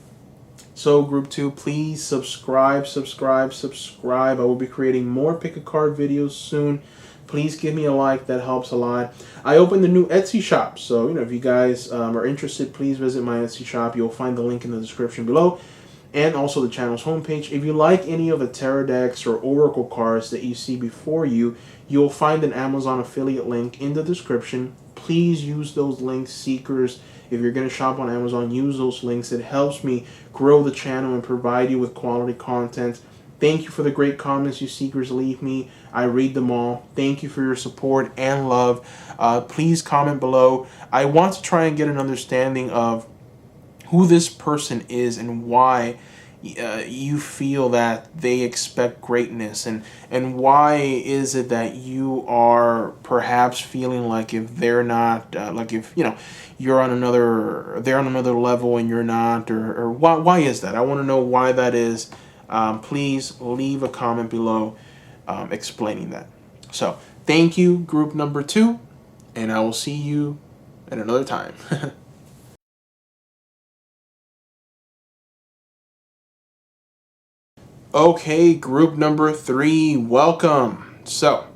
So group 2, please subscribe. I will be creating more pick a card videos soon. Please give me a like. That helps a lot. I opened the new Etsy shop. So, if you guys are interested, please visit my Etsy shop. You'll find the link in the description below, and also the channel's homepage. If you like any of the tarot decks or oracle cards that you see before you, you'll find an Amazon affiliate link in the description. Please use those links, seekers. If you're going to shop on Amazon, use those links. It helps me grow the channel and provide you with quality content. Thank you for the great comments you seekers leave me. I read them all. Thank you for your support and love. Please comment below. I want to try and get an understanding of who this person is and why you feel that they expect greatness, and why is it that you are perhaps feeling like if they're not like if you're on they're on another level and you're not, or why is that? I want to know why that is. Please leave a comment below explaining that. So thank you, group number 2, and I will see you at another time. Okay, group number 3, welcome. So,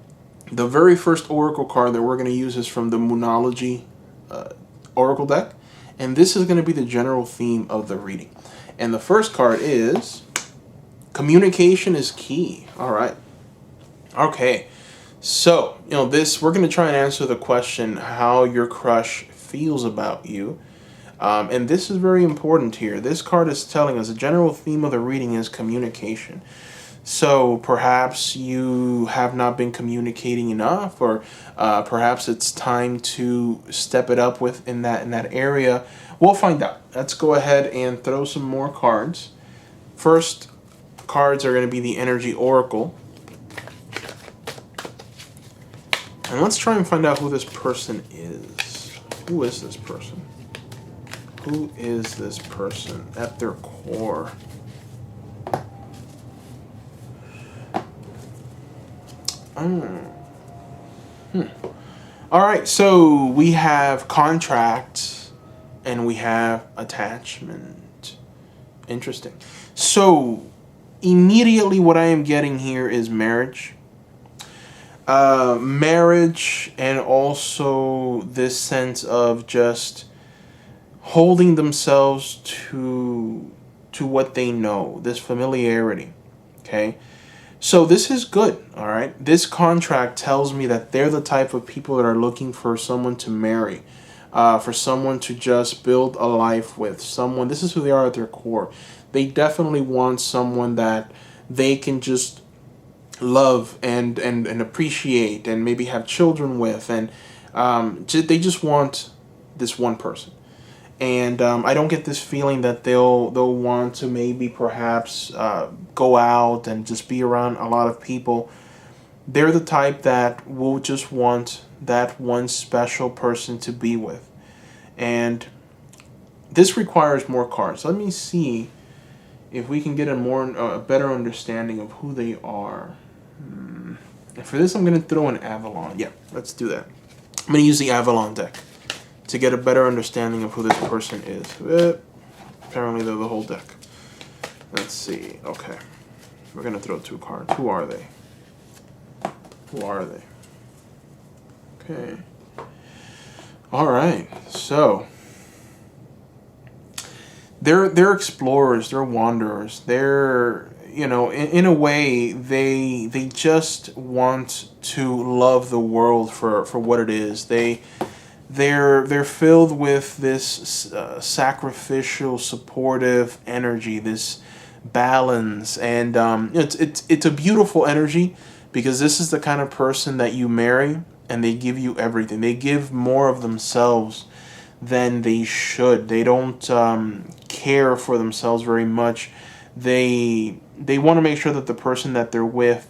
the very first oracle card that we're going to use is from the Moonology oracle deck, and this is going to be the general theme of the reading. And the first card is communication is key. All right. Okay, so we're going to try and answer the question how your crush feels about you. And this is very important here. This card is telling us the general theme of the reading is communication. So perhaps you have not been communicating enough, or perhaps it's time to step it up in that area. We'll find out. Let's go ahead and throw some more cards. First cards are going to be the Energy Oracle. And let's try and find out who this person is. Who is this person? Who is this person at their core? All right, so we have contract and we have attachment. Interesting. So immediately what I am getting here is marriage. Marriage, and also this sense of just holding themselves to what they know, this familiarity. Okay, so this is good. All right, this contract tells me that they're the type of people that are looking for someone to marry, for someone to just build a life with. Someone, this is who they are at their core. They definitely want someone that they can just love and appreciate and maybe have children with, and they just want this one person. And I don't get this feeling that they'll want to maybe perhaps go out and just be around a lot of people. They're the type that will just want that one special person to be with. And this requires more cards. Let me see if we can get a better understanding of who they are. And for this, I'm going to throw an Avalon. Yeah, let's do that. I'm going to use the Avalon deck to get a better understanding of who this person is. Apparently they're the whole deck. Let's see. Okay. We're going to throw 2 cards. Who are they? Who are they? Okay. All right. So they're explorers, they're wanderers. They're, in a way, they just want to love the world for what it is. They're filled with this sacrificial, supportive energy, this balance, and it's a beautiful energy, because this is the kind of person that you marry and they give you everything. They give more of themselves than they should. They don't care for themselves very much. They want to make sure that the person that they're with,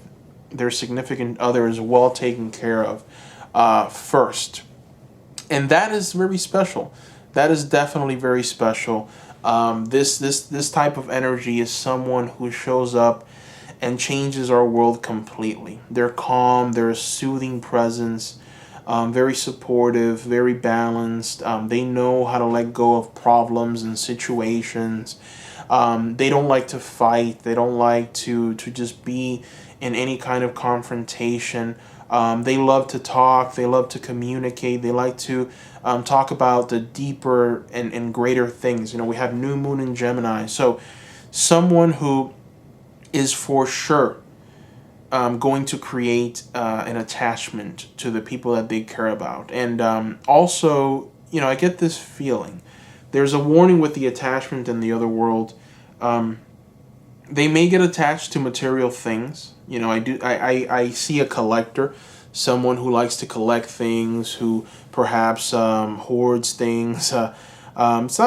their significant other, is well taken care of first. And that is very special. That is definitely very special. This type of energy is someone who shows up and changes our world completely. They're calm, they're a soothing presence, very supportive, very balanced. They know how to let go of problems and situations. They don't like to fight. They don't like to just be in any kind of confrontation. They love to talk. They love to communicate. They like to talk about the deeper and greater things. We have New Moon in Gemini. So someone who is for sure going to create an attachment to the people that they care about. And also, I get this feeling. There's a warning with the attachment in the other world. They may get attached to material things. I see a collector, someone who likes to collect things, who perhaps hoards things. It's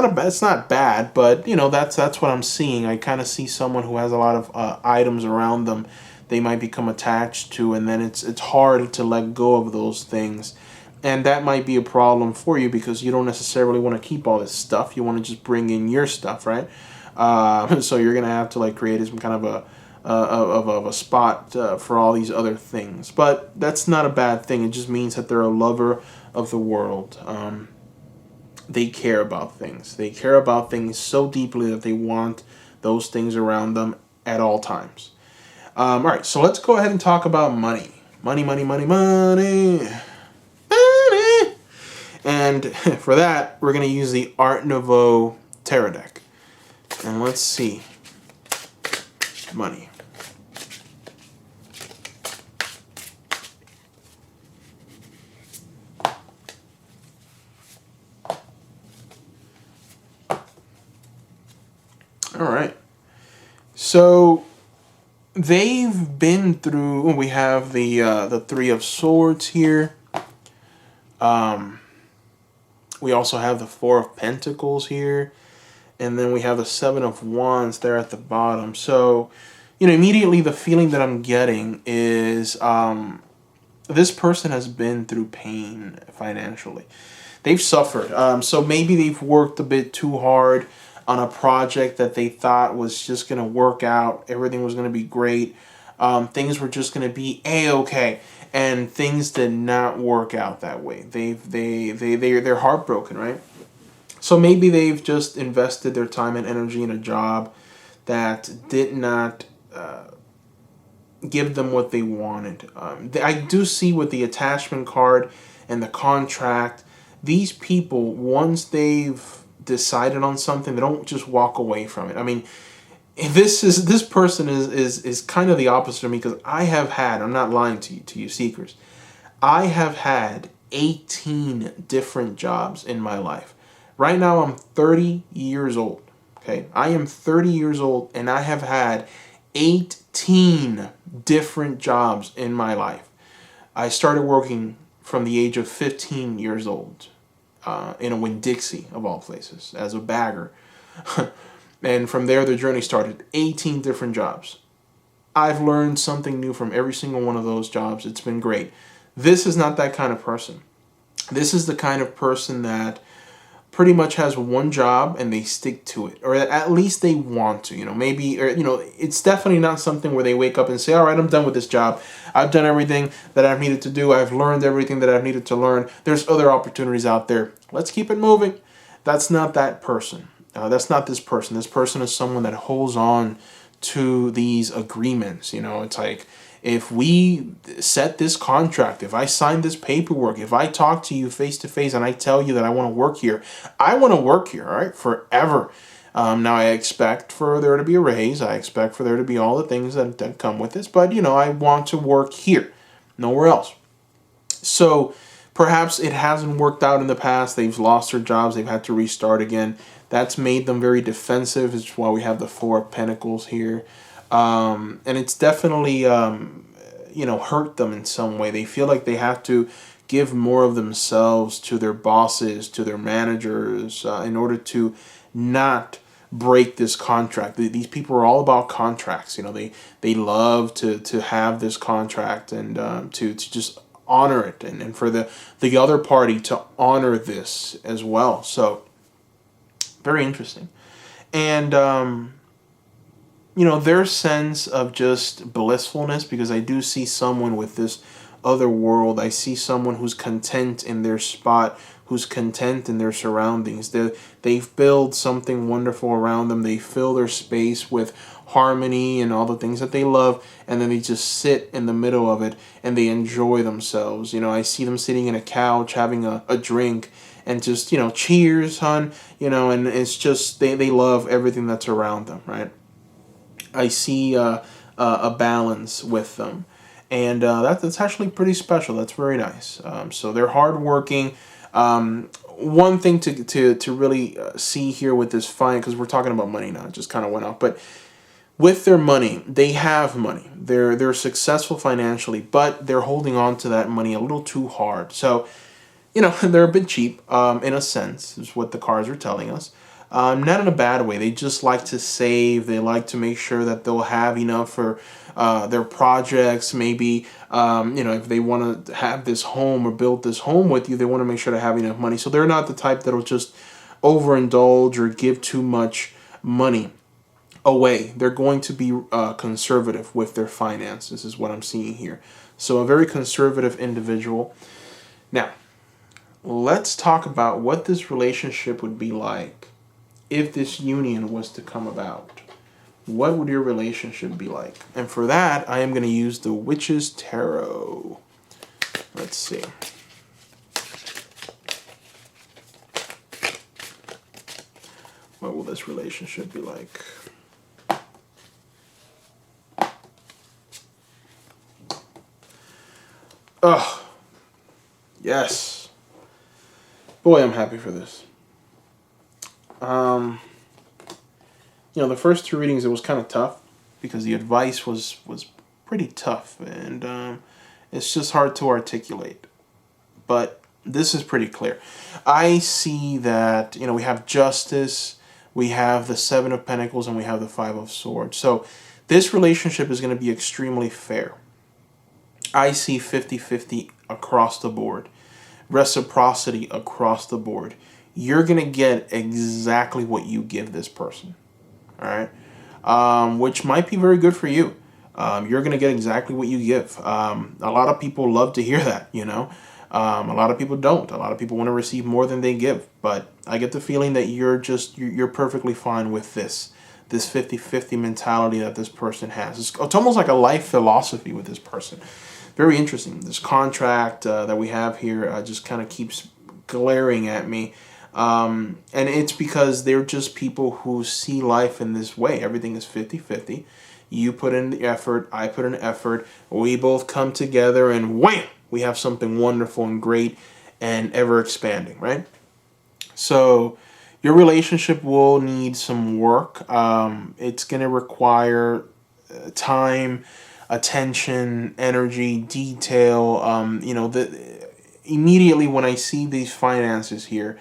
not bad, but that's what I'm seeing. I kind of see someone who has a lot of items around them they might become attached to, and then it's hard to let go of those things. And that might be a problem for you because you don't necessarily want to keep all this stuff. You want to just bring in your stuff, right? So you're gonna have to create some kind of a spot for all these other things. But that's not a bad thing. It just means that they're a lover of the world. They care about things. They care about things so deeply that they want those things around them at all times. All right, so let's go ahead and talk about money. Money. And for that, we're going to use the Art Nouveau Tarot deck. And let's see. Money. All right. So they've been through. We have the Three of Swords here. We also have the Four of Pentacles here, and then we have the Seven of Wands there at the bottom. So, immediately the feeling that I'm getting is this person has been through pain financially. They've suffered. So maybe they've worked a bit too hard on a project that they thought was just going to work out. Everything was going to be great. Things were just going to be A-okay. And things did not work out that way. They're heartbroken, right? So maybe they've just invested their time and energy in a job that did not give them what they wanted. I do see with the attachment card and the contract, these people, once they've decided on something, they don't just walk away from it. I mean, this person is kind of the opposite of me, because I have had, I'm not lying to you seekers, I have had 18 different jobs in my life. Right now I'm 30 years old. Okay, I am 30 years old and I have had 18 different jobs in my life. I started working from the age of 15 years old in a Winn-Dixie, of all places, as a bagger. And from there, the journey started. 18 different jobs. I've learned something new from every single one of those jobs. It's been great. This is not that kind of person. This is the kind of person that pretty much has one job and they stick to it. Or at least they want to, maybe, or, it's definitely not something where they wake up and say, all right, I'm done with this job. I've done everything that I've needed to do. I've learned everything that I've needed to learn. There's other opportunities out there. Let's keep it moving. That's not that person. That's not this person. This person is someone that holds on to these agreements. It's like, if we set this contract, if I sign this paperwork, if I talk to you face to face and I tell you that I want to work here, I want to work here, all right, forever. Now, I expect for there to be a raise. I expect for there to be all the things that come with this. But, I want to work here, nowhere else. So perhaps it hasn't worked out in the past. They've lost their jobs. They've had to restart again. That's made them very defensive. It's why we have the Four of Pentacles here. And it's definitely, hurt them in some way. They feel like they have to give more of themselves to their bosses, to their managers, in order to not break this contract. These people are all about contracts. They love to have this contract and to just honor it, and for the other party to honor this as well. So very interesting. And their sense of just blissfulness, because I do see someone with this other world. I see someone who's content in their spot, who's content in their surroundings. They've built something wonderful around them. They fill their space with harmony and all the things that they love, and then they just sit in the middle of it and they enjoy themselves. I see them sitting in a couch having a drink and just, cheers, hon, and it's just, they love everything that's around them, right? I see a balance with them, and that's actually pretty special. That's very nice. So they're hardworking. One thing to really see here with this fine, because we're talking about money now, it just kind of went off, but with their money, they have money. They're successful financially, but they're holding on to that money a little too hard. So, they're a bit cheap, in a sense, is what the cards are telling us. Not in a bad way. They just like to save. They like to make sure that they'll have enough for their projects. Maybe, if they want to have this home or build this home with you, they want to make sure to have enough money. So they're not the type that'll just overindulge or give too much money away. They're going to be conservative with their finances, is what I'm seeing here. So a very conservative individual. Now, let's talk about what this relationship would be like if this union was to come about. What would your relationship be like? And for that, I am going to use the Witch's Tarot. Let's see. What will this relationship be like? Oh, yes. Boy, I'm happy for this. The first two readings, it was kind of tough because the advice was pretty tough, and it's just hard to articulate. But this is pretty clear. I see that, we have justice, we have the Seven of Pentacles, and we have the Five of Swords. So this relationship is going to be extremely fair. I see 50-50 across the board. Reciprocity across the board. You're going to get exactly what you give this person. All right? Which might be very good for you. You're going to get exactly what you give. A lot of people love to hear that, A lot of people don't. A lot of people want to receive more than they give. But I get the feeling that you're perfectly fine with this 50-50 mentality that this person has. It's almost like a life philosophy with this person. Very interesting. This contract that we have here just kind of keeps glaring at me. And it's because they're just people who see life in this way. Everything is 50-50. You put in the effort, I put in effort, we both come together, and wham! We have something wonderful and great and ever expanding, right? So your relationship will need some work. It's going to require time, attention, energy, detail. Immediately when I see these finances here,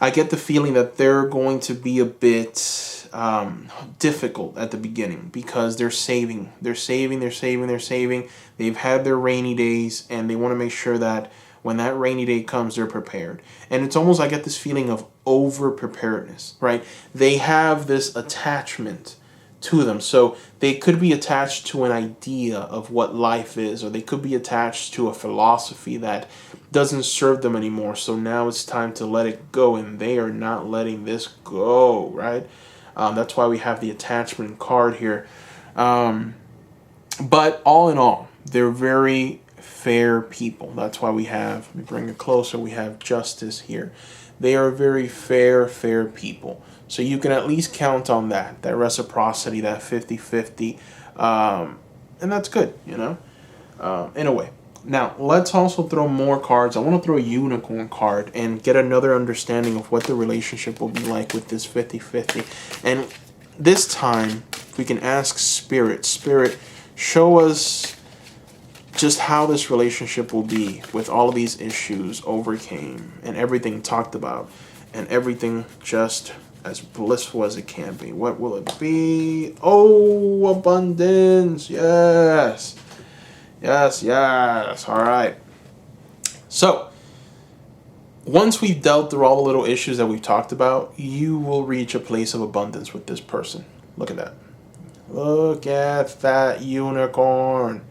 I get the feeling that they're going to be a bit difficult at the beginning because they're saving. They've had their rainy days, and they want to make sure that when that rainy day comes, they're prepared. And it's almost, I get this feeling of over-preparedness, right? They have this attachment to them. So they could be attached to an idea of what life is, or they could be attached to a philosophy that doesn't serve them anymore. So now it's time to let it go, and they are not letting this go, right? That's why we have the attachment card here. But all in all, they're very fair people. That's why we have, let me bring it closer, we have justice here. They are very fair people. So you can at least count on that reciprocity, that 50-50. And that's good, in a way. Now, let's also throw more cards. I want to throw a unicorn card and get another understanding of what the relationship will be like with this 50-50. And this time, we can ask Spirit, show us just how this relationship will be with all of these issues overcame and everything talked about and everything just as blissful as it can be. What will it be? Oh, abundance. Yes. All right. So, once we've dealt through all the little issues that we've talked about, you will reach a place of abundance with this person. Look at that. Look at that unicorn.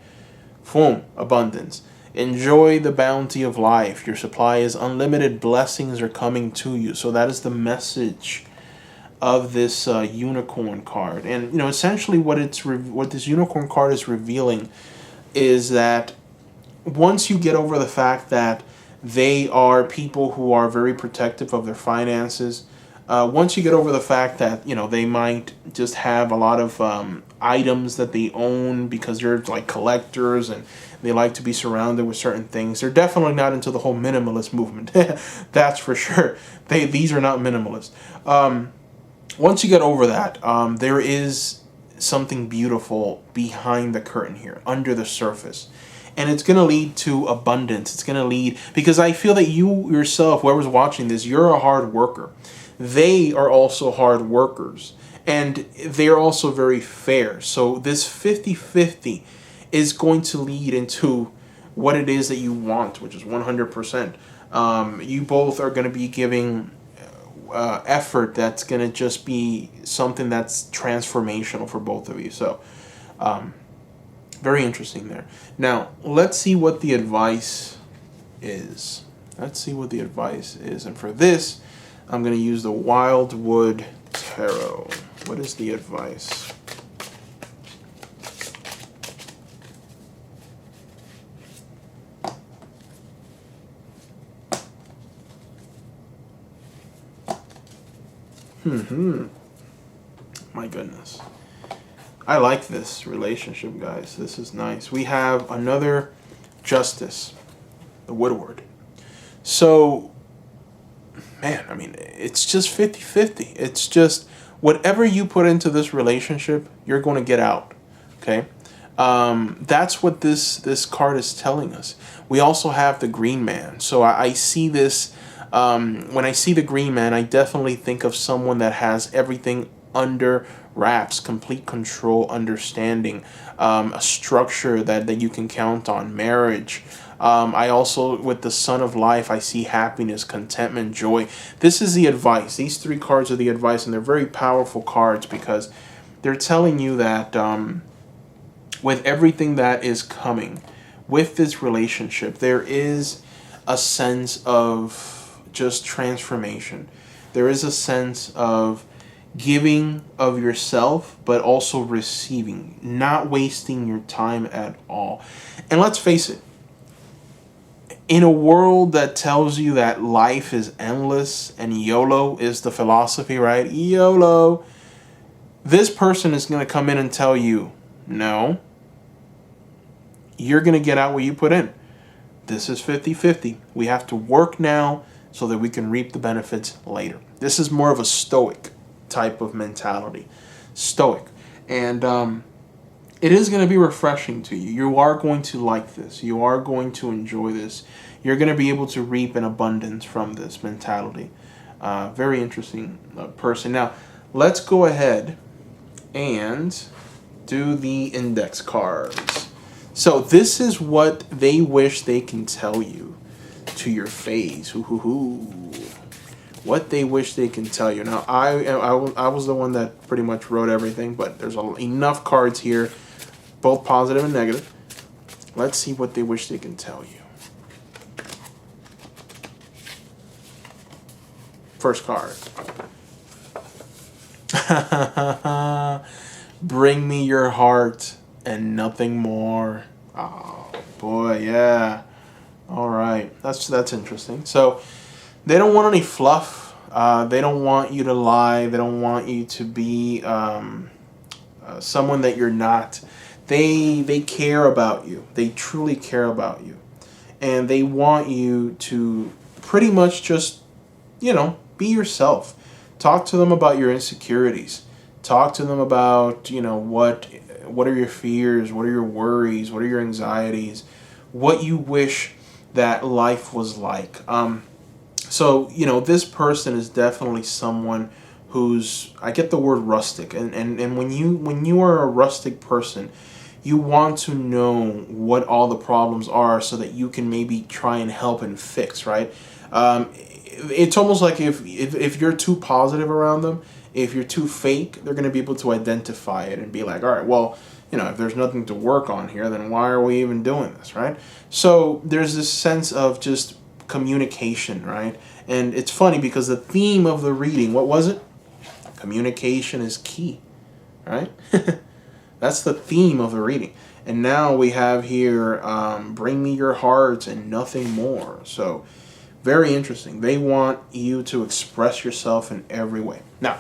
Boom, abundance. Enjoy the bounty of life. Your supply is unlimited. Blessings are coming to you. So that is the message of this unicorn card. And you know, essentially, what this unicorn card is revealing is that once you get over the fact that they are people who are very protective of their finances, once you get over the fact that, you know, they might just have a lot of items that they own because they're like collectors and they like to be surrounded with certain things, they're definitely not into the whole minimalist movement. That's for sure. These are not minimalists. Once you get over that, there is something beautiful behind the curtain here, under the surface. And it's going to lead to abundance. It's going to lead, because I feel that you yourself, whoever's watching this, you're a hard worker. They are also hard workers. And they're also very fair. So this 50-50 is going to lead into what it is that you want, which is 100%. You both are going to be giving effort that's going to just be something that's transformational for both of you. So very interesting there. Now, let's see what the advice is. Let's see what the advice is. And for this, I'm going to use the Wildwood Tarot. What is the advice? My goodness. I like this relationship, guys. This is nice. We have another Justice, the Woodward. So, man, I mean, it's just 50-50. It's just whatever you put into this relationship, you're going to get out. Okay? That's what this card is telling us. We also have the Green Man. So I see this. When I see the Green Man, I definitely think of someone that has everything under wraps, complete control, understanding, a structure that you can count on, marriage. I also, with the Sun of Life, I see happiness, contentment, joy. This is the advice. These three cards are the advice, and they're very powerful cards because they're telling you that with everything that is coming, with this relationship, there is a sense of just transformation. There is a sense of giving of yourself, but also receiving, not wasting your time at all. And let's face it, in a world that tells you that life is endless and YOLO is the philosophy, right? YOLO. This person is going to come in and tell you, no, you're going to get out what you put in. This is 50-50. We have to work now so that we can reap the benefits later. This is more of a stoic type of mentality. Stoic. And it is going to be refreshing to you. You are going to like this. You are going to enjoy this. You're going to be able to reap an abundance from this mentality. Very interesting person. Now, let's go ahead and do the index cards. So this is what they wish they can tell you to your face. What they wish they can tell you. Now, I was the one that pretty much wrote everything, but there's enough cards here, both positive and negative. Let's see what they wish they can tell you. First card. Bring me your heart and nothing more. Oh, boy, yeah. All right, that's interesting. So they don't want any fluff. They don't want you to lie. They don't want you to be someone that you're not. They care about you. They truly care about you, and they want you to pretty much just, you know, be yourself. Talk to them about your insecurities. Talk to them about, you know, what are your fears, what are your worries, what are your anxieties, what you wish that life was like. So, you know, this person is definitely someone who's, I get the word rustic, and when you are a rustic person, you want to know what all the problems are so that you can maybe try and help and fix, right? It's almost like if you're too positive around them, If you're too fake, they're going to be able to identify it and be like, all right, well, if there's nothing to work on here, then why are we even doing this, right? So there's this sense of just communication, right? And it's funny because the theme of the reading, what was it? Communication is key, right? That's the theme of the reading. And now we have here, bring me your heart and nothing more. So very interesting. They want you to express yourself in every way. Now,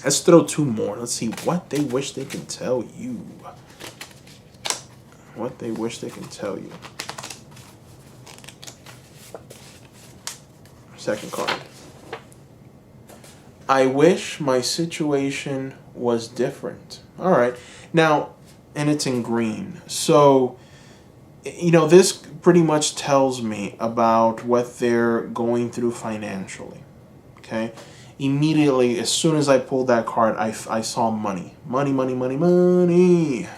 let's throw two more. Let's see what they wish they can tell you. What they wish they can tell you. Second card. I wish my situation was different. All right. Now, and it's in green. So, this pretty much tells me about what they're going through financially. Okay? Immediately, as soon as I pulled that card, I saw money. Money, money, money, money.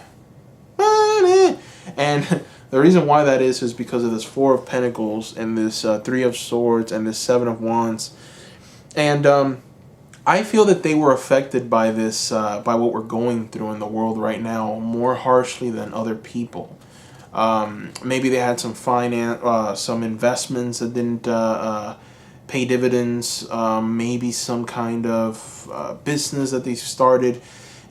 Money. And the reason why that is because of this Four of Pentacles and this Three of Swords and this Seven of Wands. And I feel that they were affected by this, by what we're going through in the world right now more harshly than other people. Maybe they had some some investments that didn't pay dividends. Maybe some kind of business that they started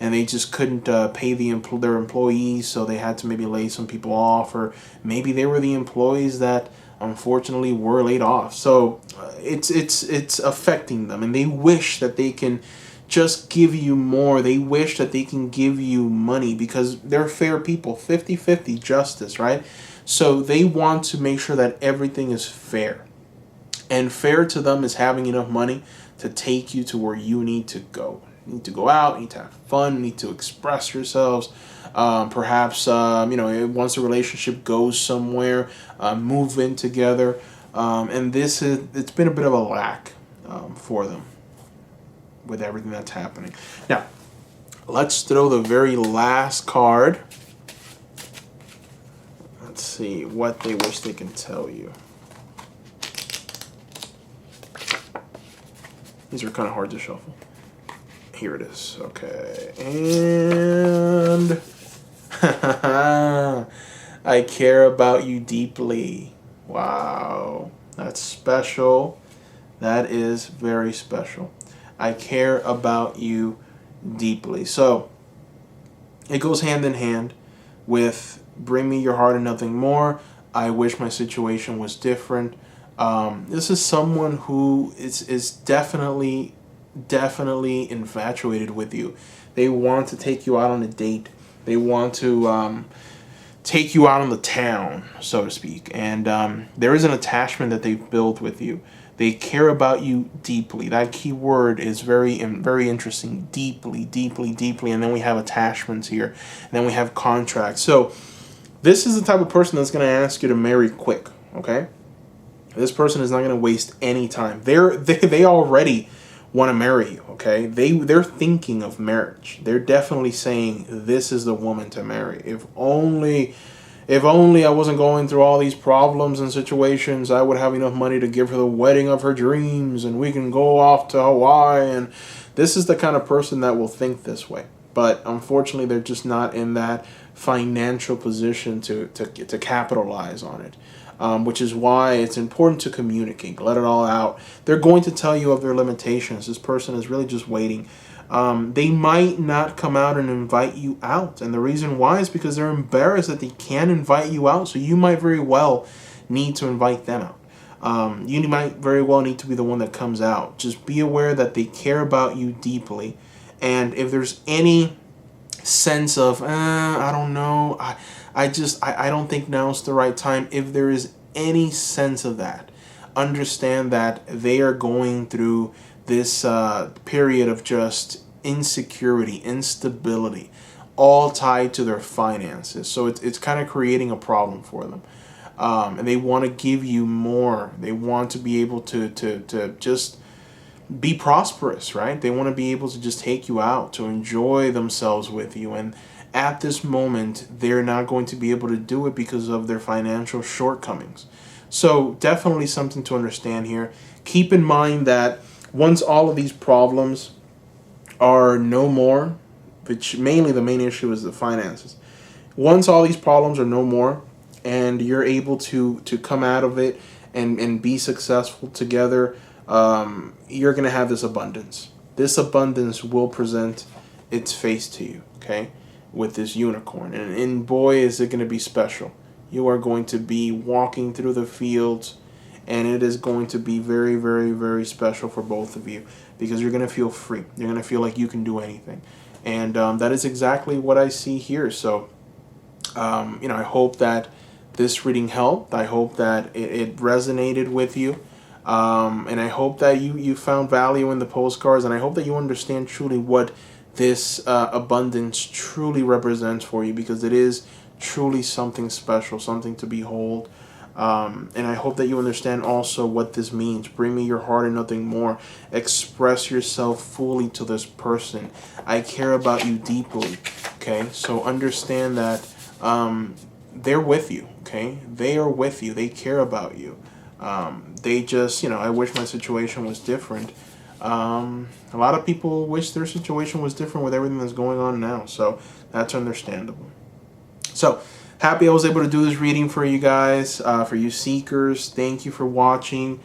and they just couldn't pay their employees, so they had to maybe lay some people off, or maybe they were the employees that unfortunately were laid off. So it's affecting them, and they wish that they can just give you more. They wish that they can give you money because they're fair people, 50-50 justice, right? So they want to make sure that everything is fair. And fair to them is having enough money to take you to where you need to go. You need to go out, you need to have fun, you need to express yourselves. Perhaps, once the relationship goes somewhere, move in together. And it's been a bit of a lack for them with everything that's happening. Now, let's throw the very last card. Let's see what they wish they can tell you. These are kind of hard to shuffle. Here it is. Okay. And I care about you deeply. Wow. That's special. That is very special. I care about you deeply. So it goes hand in hand with bring me your heart and nothing more. I wish my situation was different. This is someone who is definitely infatuated with you. They want to take you out on a date. They want to take you out on the town, so to speak. And there is an attachment that they've built with you. They care about you deeply. That key word is very interesting. Deeply, deeply, deeply. And then we have attachments here. And then we have contracts. So this is the type of person that's going to ask you to marry quick, okay? This person is not going to waste any time. They already want to marry you, okay? They're thinking of marriage. They're definitely saying this is the woman to marry. If only I wasn't going through all these problems and situations, I would have enough money to give her the wedding of her dreams and we can go off to Hawaii. And this is the kind of person that will think this way. But unfortunately, they're just not in that financial position to capitalize on it. Which is why it's important to communicate. Let it all out. They're going to tell you of their limitations. This person is really just waiting. They might not come out and invite you out. And the reason why is because they're embarrassed that they can't invite you out. So you might very well need to invite them out. You might very well need to be the one that comes out. Just be aware that they care about you deeply. And if there's any sense of, I don't know, I don't think now's the right time. If there is any sense of that, understand that they are going through this period of just insecurity, instability, all tied to their finances. So it's kind of creating a problem for them. And they want to give you more. They want to be able to just be prosperous, right? They want to be able to just take you out, to enjoy themselves with you. And at this moment, they're not going to be able to do it because of their financial shortcomings. So definitely something to understand here. Keep in mind that once all of these problems are no more, which mainly the main issue is the finances. Once all these problems are no more and you're able to come out of it and be successful together, you're going to have this abundance. This abundance will present its face to you, okay, with this unicorn. And boy, is it going to be special. You are going to be walking through the fields, and it is going to be very, very, very special for both of you because you're going to feel free. You're going to feel like you can do anything. And that is exactly what I see here. So, I hope that this reading helped. I hope that it resonated with you. And I hope that you found value in the postcards, and I hope that you understand truly what this abundance truly represents for you, because it is truly something special, something to behold. And I hope that you understand also what this means. Bring me your heart and nothing more. Express yourself fully to this person. I care about you deeply, okay? So understand that they're with you, okay? They are with you. They care about you. They just, I wish my situation was different. A lot of people wish their situation was different with everything that's going on now. So that's understandable. So happy I was able to do this reading for you guys, for you seekers. Thank you for watching.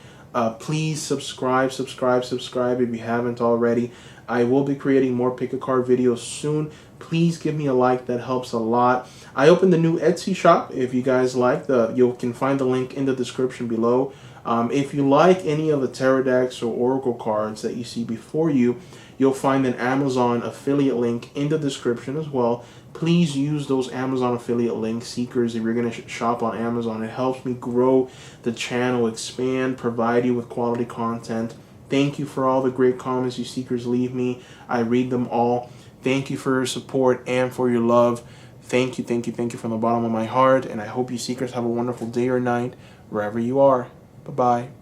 Please subscribe if you haven't already. I will be creating more pick-a-card videos soon. Please give me a like. That helps a lot. I opened the new Etsy shop. If you guys like, you can find the link in the description below. If you like any of the tarot decks or oracle cards that you see before you, you'll find an Amazon affiliate link in the description as well. Please use those Amazon affiliate links, seekers, if you're going to shop on Amazon. It helps me grow the channel, expand, provide you with quality content. Thank you for all the great comments you seekers leave me. I read them all. Thank you for your support and for your love. Thank you from the bottom of my heart. And I hope you seekers have a wonderful day or night, wherever you are. Bye-bye.